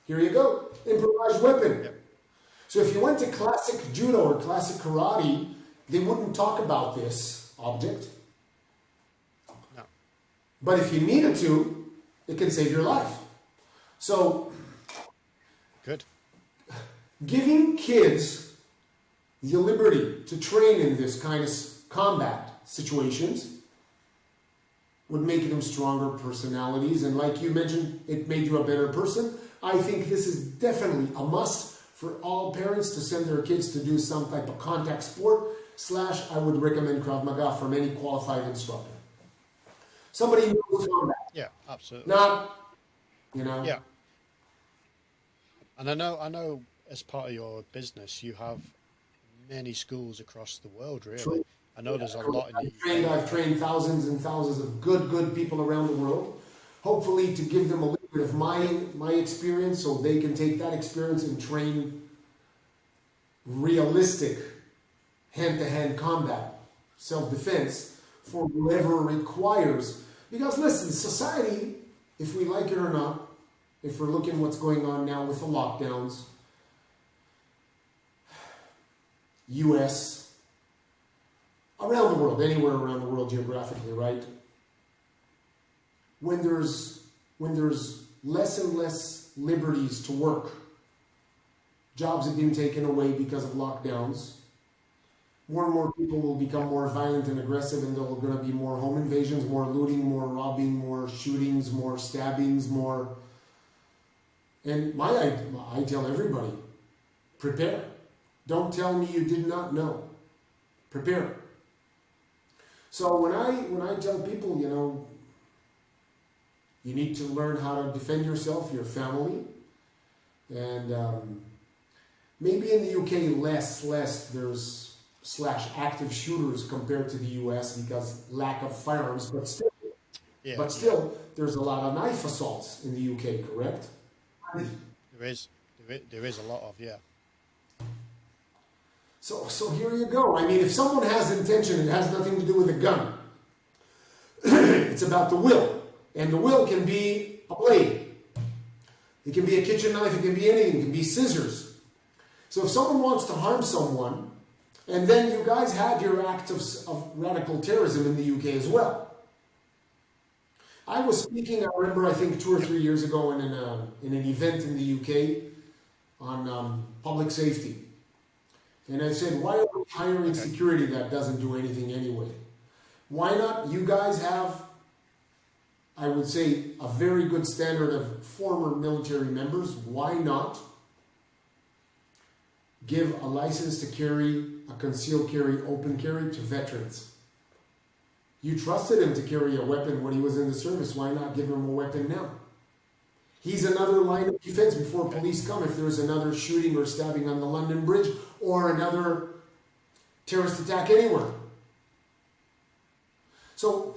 here you go. Improvised weapon. Yep. So if you went to classic judo or classic karate, they wouldn't talk about this object. No. But if you needed to, it can save your life. So, good. Giving kids the liberty to train in this kind of combat situations would make them stronger personalities. And like you mentioned, it made you a better person. I think this is definitely a must for all parents to send their kids to do some type of contact sport / I would recommend Krav Maga from any qualified instructor. Somebody who knows combat. Yeah, absolutely. Not, Yeah. And I know as part of your business, you have many schools across the world, really. True. I know there's a lot in the I've trained thousands and thousands of good people around the world. Hopefully to give them a little bit of my experience so they can take that experience and train realistic hand-to-hand combat, self-defense for whoever requires. Because listen, society, if we like it or not, if we're looking what's going on now with the lockdowns, US, around the world, anywhere around the world geographically, right? When there's less and less liberties to work, jobs have been taken away because of lockdowns, more and more people will become more violent and aggressive, and there are going to be more home invasions, more looting, more robbing, more shootings, more stabbings, more. And I tell everybody, prepare. Don't tell me you did not know. Prepare. So when I tell people, you need to learn how to defend yourself, your family, and maybe in the UK less there's / active shooters compared to the US because lack of firearms, but still there's a lot of knife assaults in the UK, correct? There is a lot of, yeah. So here you go. I mean, if someone has intention, it has nothing to do with a gun. It's about the will. And the will can be a blade. It can be a kitchen knife. It can be anything. It can be scissors. So if someone wants to harm someone, and then you guys had your act of radical terrorism in the UK as well. I was speaking, I remember, I think 2 or 3 years ago in an event in the UK on public safety. And I said, why are we hiring security that doesn't do anything anyway? Why not you guys have I would say, a very good standard of former military members. Why not give a license to carry, a concealed carry, open carry to veterans? You trusted him to carry a weapon when he was in the service. Why not give him a weapon now? He's another line of defense before police come if there's another shooting or stabbing on the London Bridge or another terrorist attack anywhere. So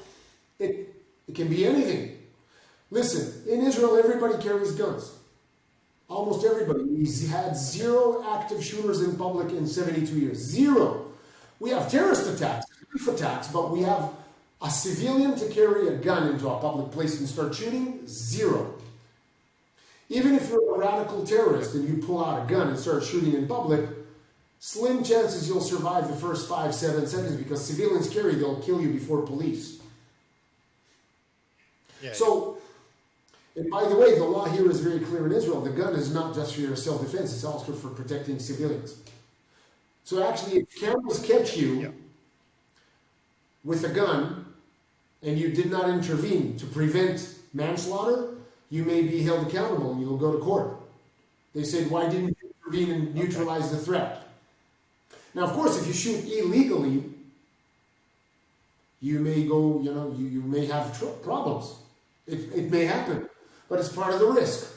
it can be anything. Listen, in Israel, everybody carries guns. Almost everybody. We've had 0 active shooters in public in 72 years. 0. We have terrorist attacks, brief attacks, but we have a civilian to carry a gun into a public place and start shooting. 0. Even if you're a radical terrorist and you pull out a gun and start shooting in public, slim chances you'll survive the first 5-7 seconds because civilians carry, they'll kill you before police. Yeah, so, and by the way, the law here is very clear in Israel. The gun is not just for your self-defense, it's also for protecting civilians. So actually, if cameras catch you with a gun and you did not intervene to prevent manslaughter, you may be held accountable and you'll go to court. They said, why didn't you intervene and neutralize the threat? Now, of course, if you shoot illegally, you may go, you may have problems. It may happen, but it's part of the risk.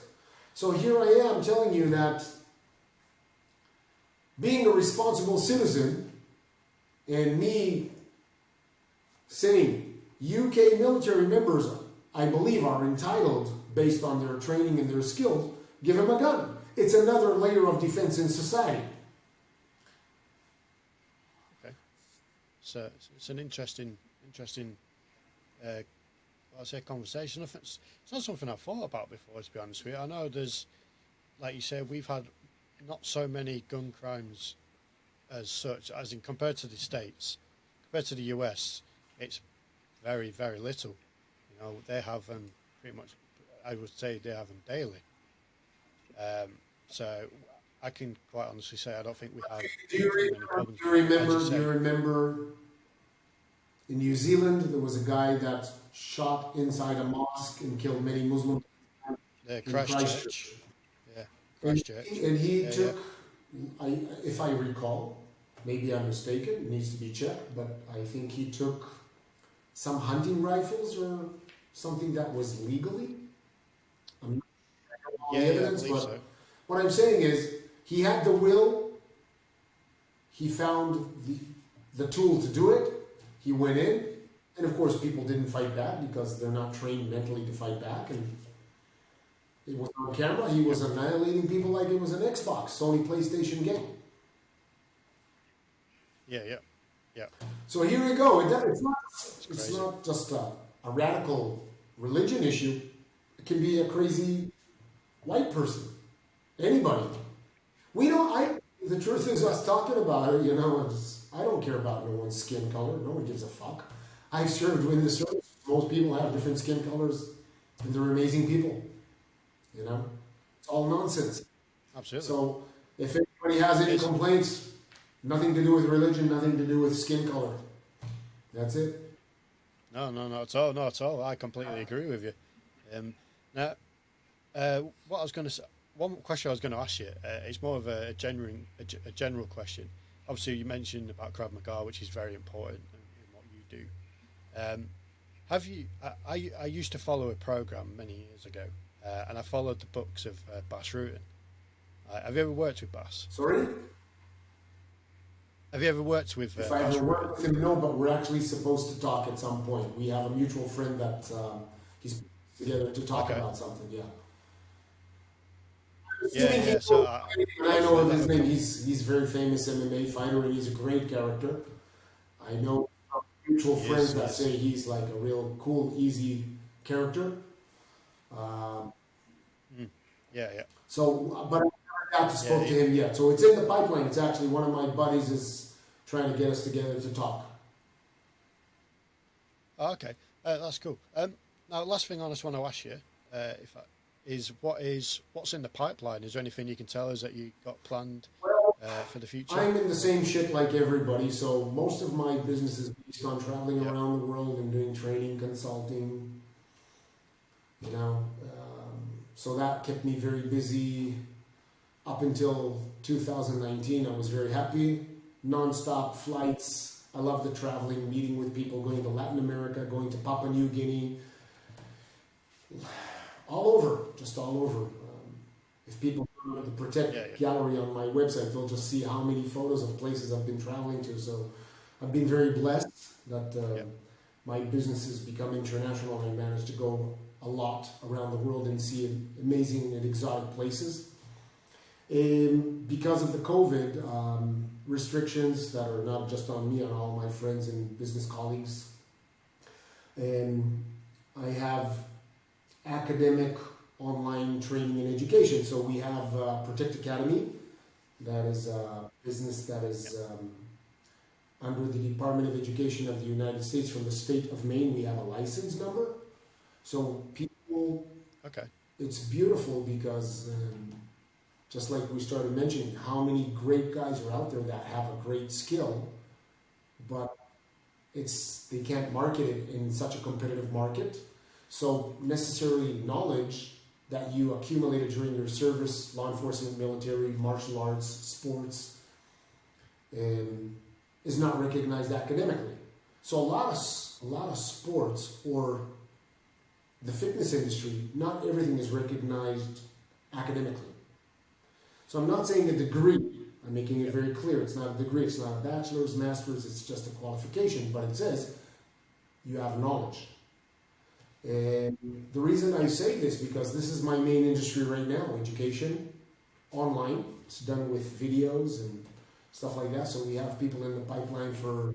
So here I am telling you that being a responsible citizen and me saying UK military members, I believe, are entitled, based on their training and their skills, give them a gun. It's another layer of defense in society. Okay. So it's an interesting I'll say conversation. It's not something I've thought about before, to be honest with you. I know there's, like you said, we've had not so many gun crimes as such, as in compared to the States. Compared to the US, it's very, very little. They have them pretty much, I would say they have them daily. So I can quite honestly say I don't think we have many problems. Do you remember in New Zealand there was a guy that shot inside a mosque and killed many Muslims? Christchurch. Yeah, Christchurch. And he took, if I recall, maybe I'm mistaken, it needs to be checked, but I think he took some hunting rifles or something that was legally. I'm not sure all the evidence, but so. What I'm saying is he had the will, he found the tool to do it, he went in, and of course people didn't fight back because they're not trained mentally to fight back, and it was on camera, he was annihilating people like it was an Xbox, Sony PlayStation game. Yeah. So here we go. It's not just a radical religion issue. It can be a crazy white person. Anybody. The truth is, us talking about it, I don't care about no one's skin color. No one gives a fuck. I've served in the service. Most people have different skin colors, and they're amazing people. It's all nonsense. Absolutely. So if anybody has any complaints, nothing to do with religion, nothing to do with skin color. That's it. No, not at all. Not at all. I completely agree with you. Now, what I was going to say, one question I was going to ask you, it's more of a general question. Obviously, you mentioned about Krav Maga, which is very important in what you do. Have you? I used to follow a program many years ago, and I followed the books of Bas Rutten. Have you ever worked with Bas? Sorry? Have you ever worked with If I ever worked with him, no, but we're actually supposed to talk at some point. We have a mutual friend that he's together to talk about something, Yeah. So I know of his name. He's a very famous MMA fighter, and he's a great character. I know mutual friends that say he's like a real cool, easy character. Yeah. So, but I never got to spoke to him yet. So it's in the pipeline. It's actually one of my buddies is trying to get us together to talk. Okay, that's cool. Now, last thing I just want to ask you, what's in the pipeline? Is there anything you can tell us that you got planned for the future? I'm in the same shit like everybody, so most of my business is based on traveling around the world and doing training, consulting, you know. So that kept me very busy up until 2019. I was very happy. Non-stop flights. I love the traveling, meeting with people, going to Latin America, going to Papua New Guinea. All over, just all over. If people go to the Protect gallery on my website, they'll just see how many photos of places I've been traveling to. So I've been very blessed that my business has become international and I managed to go a lot around the world and see amazing and exotic places. Because of the COVID restrictions that are not just on me, on all my friends and business colleagues, I have academic online training and education. So we have Protect Academy, that is a business that is under the Department of Education of the United States. From the state of Maine, we have a license number. So people, it's beautiful because just like we started mentioning, how many great guys are out there that have a great skill, but they can't market it in such a competitive market. So necessary knowledge that you accumulated during your service, law enforcement, military, martial arts, sports, is not recognized academically. So a lot of sports or the fitness industry, not everything is recognized academically. So I'm not saying a degree. I'm making it very clear. It's not a degree. It's not a bachelor's, master's. It's just a qualification. But it says you have knowledge. And the reason I say this, because this is my main industry right now, education, online. It's done with videos and stuff like that. So we have people in the pipeline for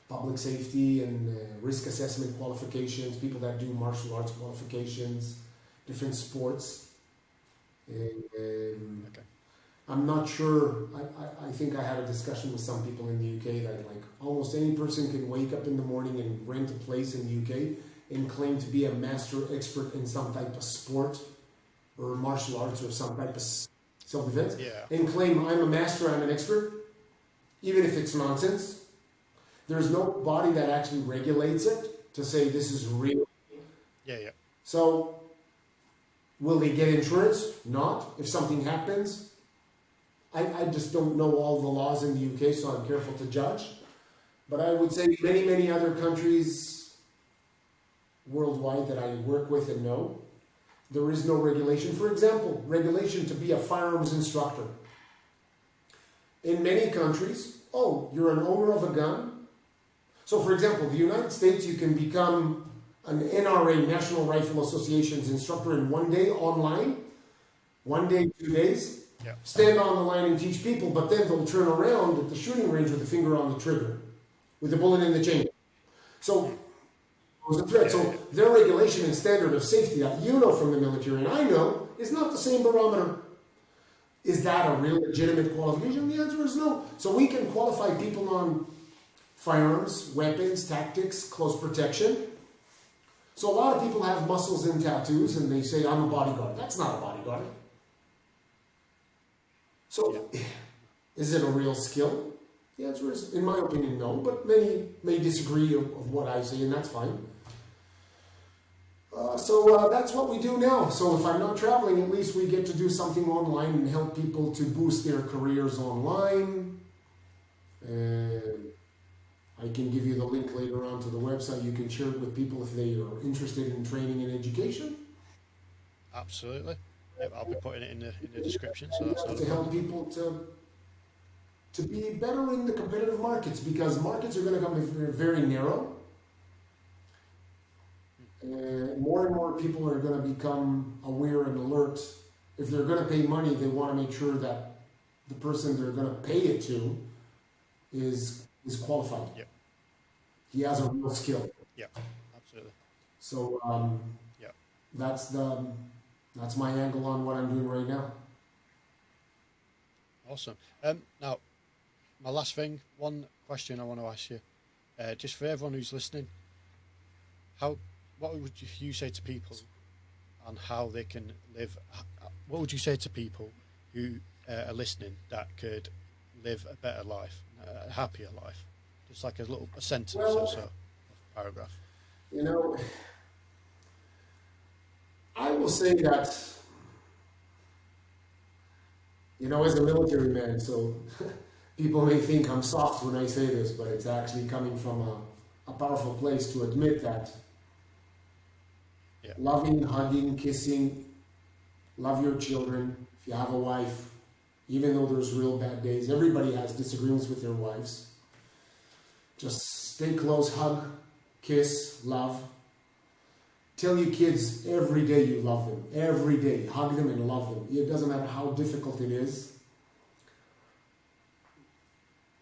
public safety and risk assessment qualifications, people that do martial arts qualifications, different sports. I'm not sure, I think I had a discussion with some people in the UK that like almost any person can wake up in the morning and rent a place in the UK and claim to be a master expert in some type of sport or martial arts or some type of self-defense, and claim I'm a master, I'm an expert, even if it's nonsense. There's no body that actually regulates it to say this is real. So will they get insurance? Not. If something happens, I just don't know all the laws in the UK, so I'm careful to judge. But I would say many, many other countries worldwide that I work with and know, there is no regulation. For example, regulation to be a firearms instructor. In many countries, you're an owner of a gun. So for example, the United States, you can become an NRA, National Rifle Association's instructor in 1 day online, 1 day, 2 days, stand on the line and teach people, but then they'll turn around at the shooting range with a finger on the trigger, with a bullet in the chamber. So it was a threat. So their regulation and standard of safety that you know from the military, and I know, is not the same barometer. Is that a real legitimate qualification? The answer is no. So we can qualify people on firearms, weapons, tactics, close protection. So a lot of people have muscles and tattoos and they say, I'm a bodyguard. That's not a bodyguard. So is it a real skill? The answer is, in my opinion, no. But many may disagree of what I say, and that's fine. So that's what we do now. So if I'm not traveling, at least we get to do something online and help people to boost their careers online. And I can give you the link later on to the website. You can share it with people if they are interested in training and education. Absolutely. Yep, I'll be putting it in the description. So that's not to help people to be better in the competitive markets, because markets are going to become very narrow. More and more people are going to become aware and alert. If they're going to pay money, they want to make sure that the person they're going to pay it to is qualified. Yep. He has a real skill. Yeah, absolutely. So that's my angle on what I'm doing right now. Awesome. Now, my last thing, one question I want to ask you, just for everyone who's listening, what would you say to people on how they can live? What would you say to people who are listening that could live a better life, a happier life? Just like a sentence or so, a paragraph. You know, will say that, you know, as a military man, so people may think I'm soft when I say this, but it's actually coming from a powerful place to admit that loving, hugging, kissing, love your children. If you have a wife, even though there's real bad days, everybody has disagreements with their wives. Just stay close, hug, kiss, love. Tell your kids every day you love them. Every day. Hug them and love them. It doesn't matter how difficult it is.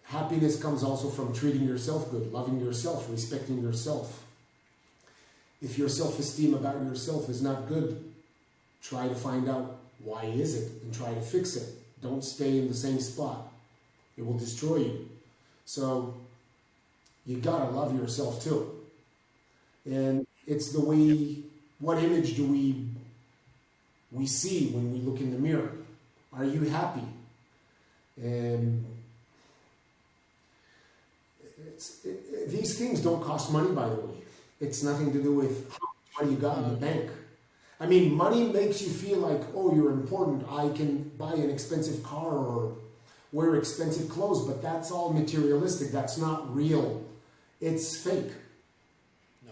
Happiness comes also from treating yourself good, loving yourself, respecting yourself. If your self-esteem about yourself is not good, try to find out why is it and try to fix it. Don't stay in the same spot. It will destroy you. So you gotta love yourself too. And it's the way, what image do we see when we look in the mirror? Are you happy? And these things don't cost money, by the way. It's nothing to do with how much money you got in the bank. I mean, money makes you feel like, oh, you're important. I can buy an expensive car or wear expensive clothes, but that's all materialistic. That's not real. It's fake.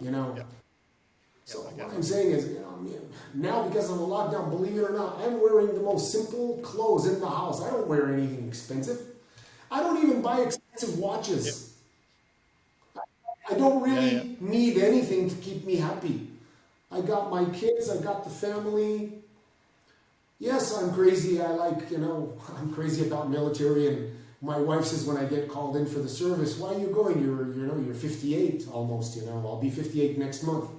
You know? Yeah. So what I'm saying is, you know, now because of the lockdown, believe it or not, I'm wearing the most simple clothes in the house. I don't wear anything expensive. I don't even buy expensive watches. I don't really need anything to keep me happy. I got my kids, I got the family. Yes, I'm crazy. I like, you know, I'm crazy about military. And my wife says when I get called in for the service, why are you going? You're 58 almost, you know. I'll be 58 next month.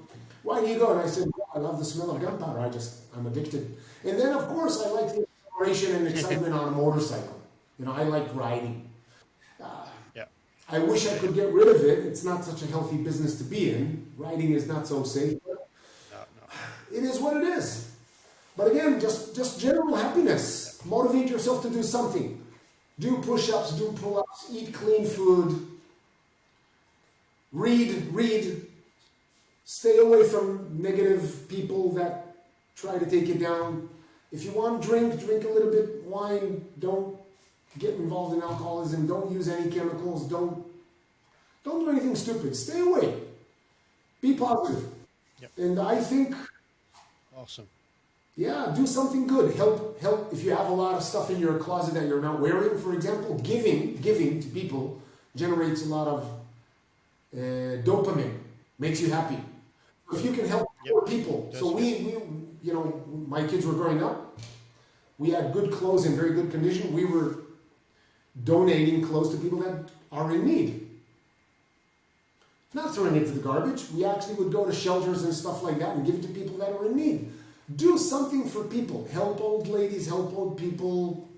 Why do you go? And I said, well, I love the smell of gunpowder. I'm addicted. And then, of course, I like the exploration and excitement on a motorcycle. You know, I like riding. I wish I could get rid of it. It's not such a healthy business to be in. Riding is not so safe. No. It is what it is. But again, just general happiness. Motivate yourself to do something. Do push-ups, do pull-ups, eat clean food. Read. Stay away from negative people that try to take you down. If you want to drink a little bit wine. Don't get involved in alcoholism. Don't use any chemicals. Don't do anything stupid. Stay away. Be positive. Yep. And I think, awesome. Yeah, do something good. Help. If you have a lot of stuff in your closet that you're not wearing, for example, giving to people generates a lot of dopamine. Makes you happy. If you can help poor people. So we, you know, my kids were growing up. We had good clothes in very good condition. We were donating clothes to people that are in need. Not throwing it to the garbage. We actually would go to shelters and stuff like that and give it to people that are in need. Do something for people. Help old ladies, help old people.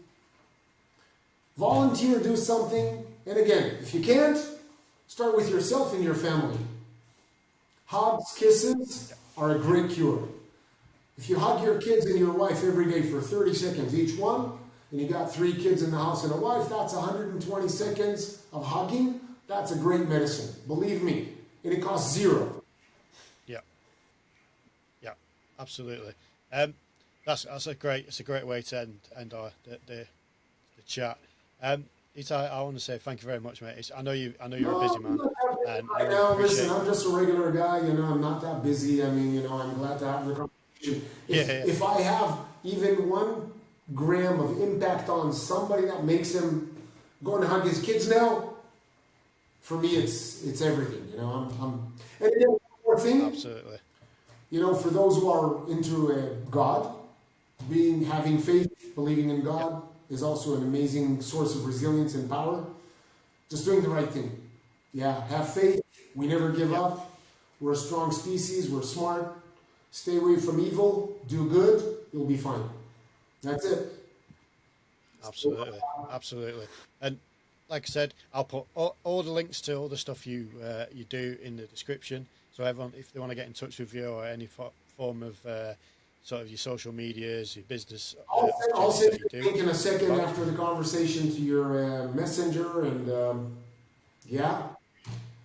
Volunteer, do something. And again, if you can't, start with yourself and your family. Hugs, kisses are a great cure. If you hug your kids and your wife every day for 30 seconds each one, and you got 3 kids in the house and a wife, that's 120 seconds of hugging. That's a great medicine. Believe me. And it costs 0. Yeah, absolutely. That's a great way to end our the chat. Itay, I want to say thank you very much, mate. I know you're a busy man. Listen, I'm just a regular guy. You know, I'm not that busy. I mean, you know, I'm glad to have the conversation. If I have even 1 gram of impact on somebody that makes him go and hug his kids now, for me, it's everything. You know, and then one more thing. Absolutely. You know, for those who are into God, having faith, believing in God is also an amazing source of resilience and power. Just doing the right thing. Yeah, have faith. We never give up. We're a strong species. We're smart. Stay away from evil. Do good. You'll be fine. That's it. Absolutely. And like I said, I'll put all the links to all the stuff you do in the description. So everyone, if they want to get in touch with you or any form of sort of your social medias, your business. I'll send you a link in a second after the conversation to your messenger, and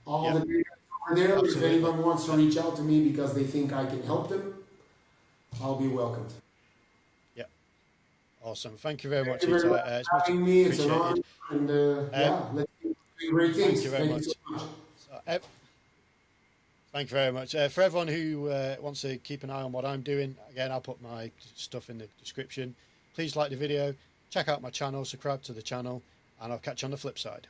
all the data over there. Absolutely. If anyone wants to reach out to me because they think I can help them, I'll be welcomed. Yeah, awesome. Thank you very much, Thank you very much Itay. It's for much having me. It's an honor. appreciated. And yeah, let's do great things. Thank you very Thank you much. so much. So, thank you very much. For everyone who wants to keep an eye on what I'm doing, again, I'll put my stuff in the description. Please like the video, check out my channel, subscribe to the channel, and I'll catch you on the flip side.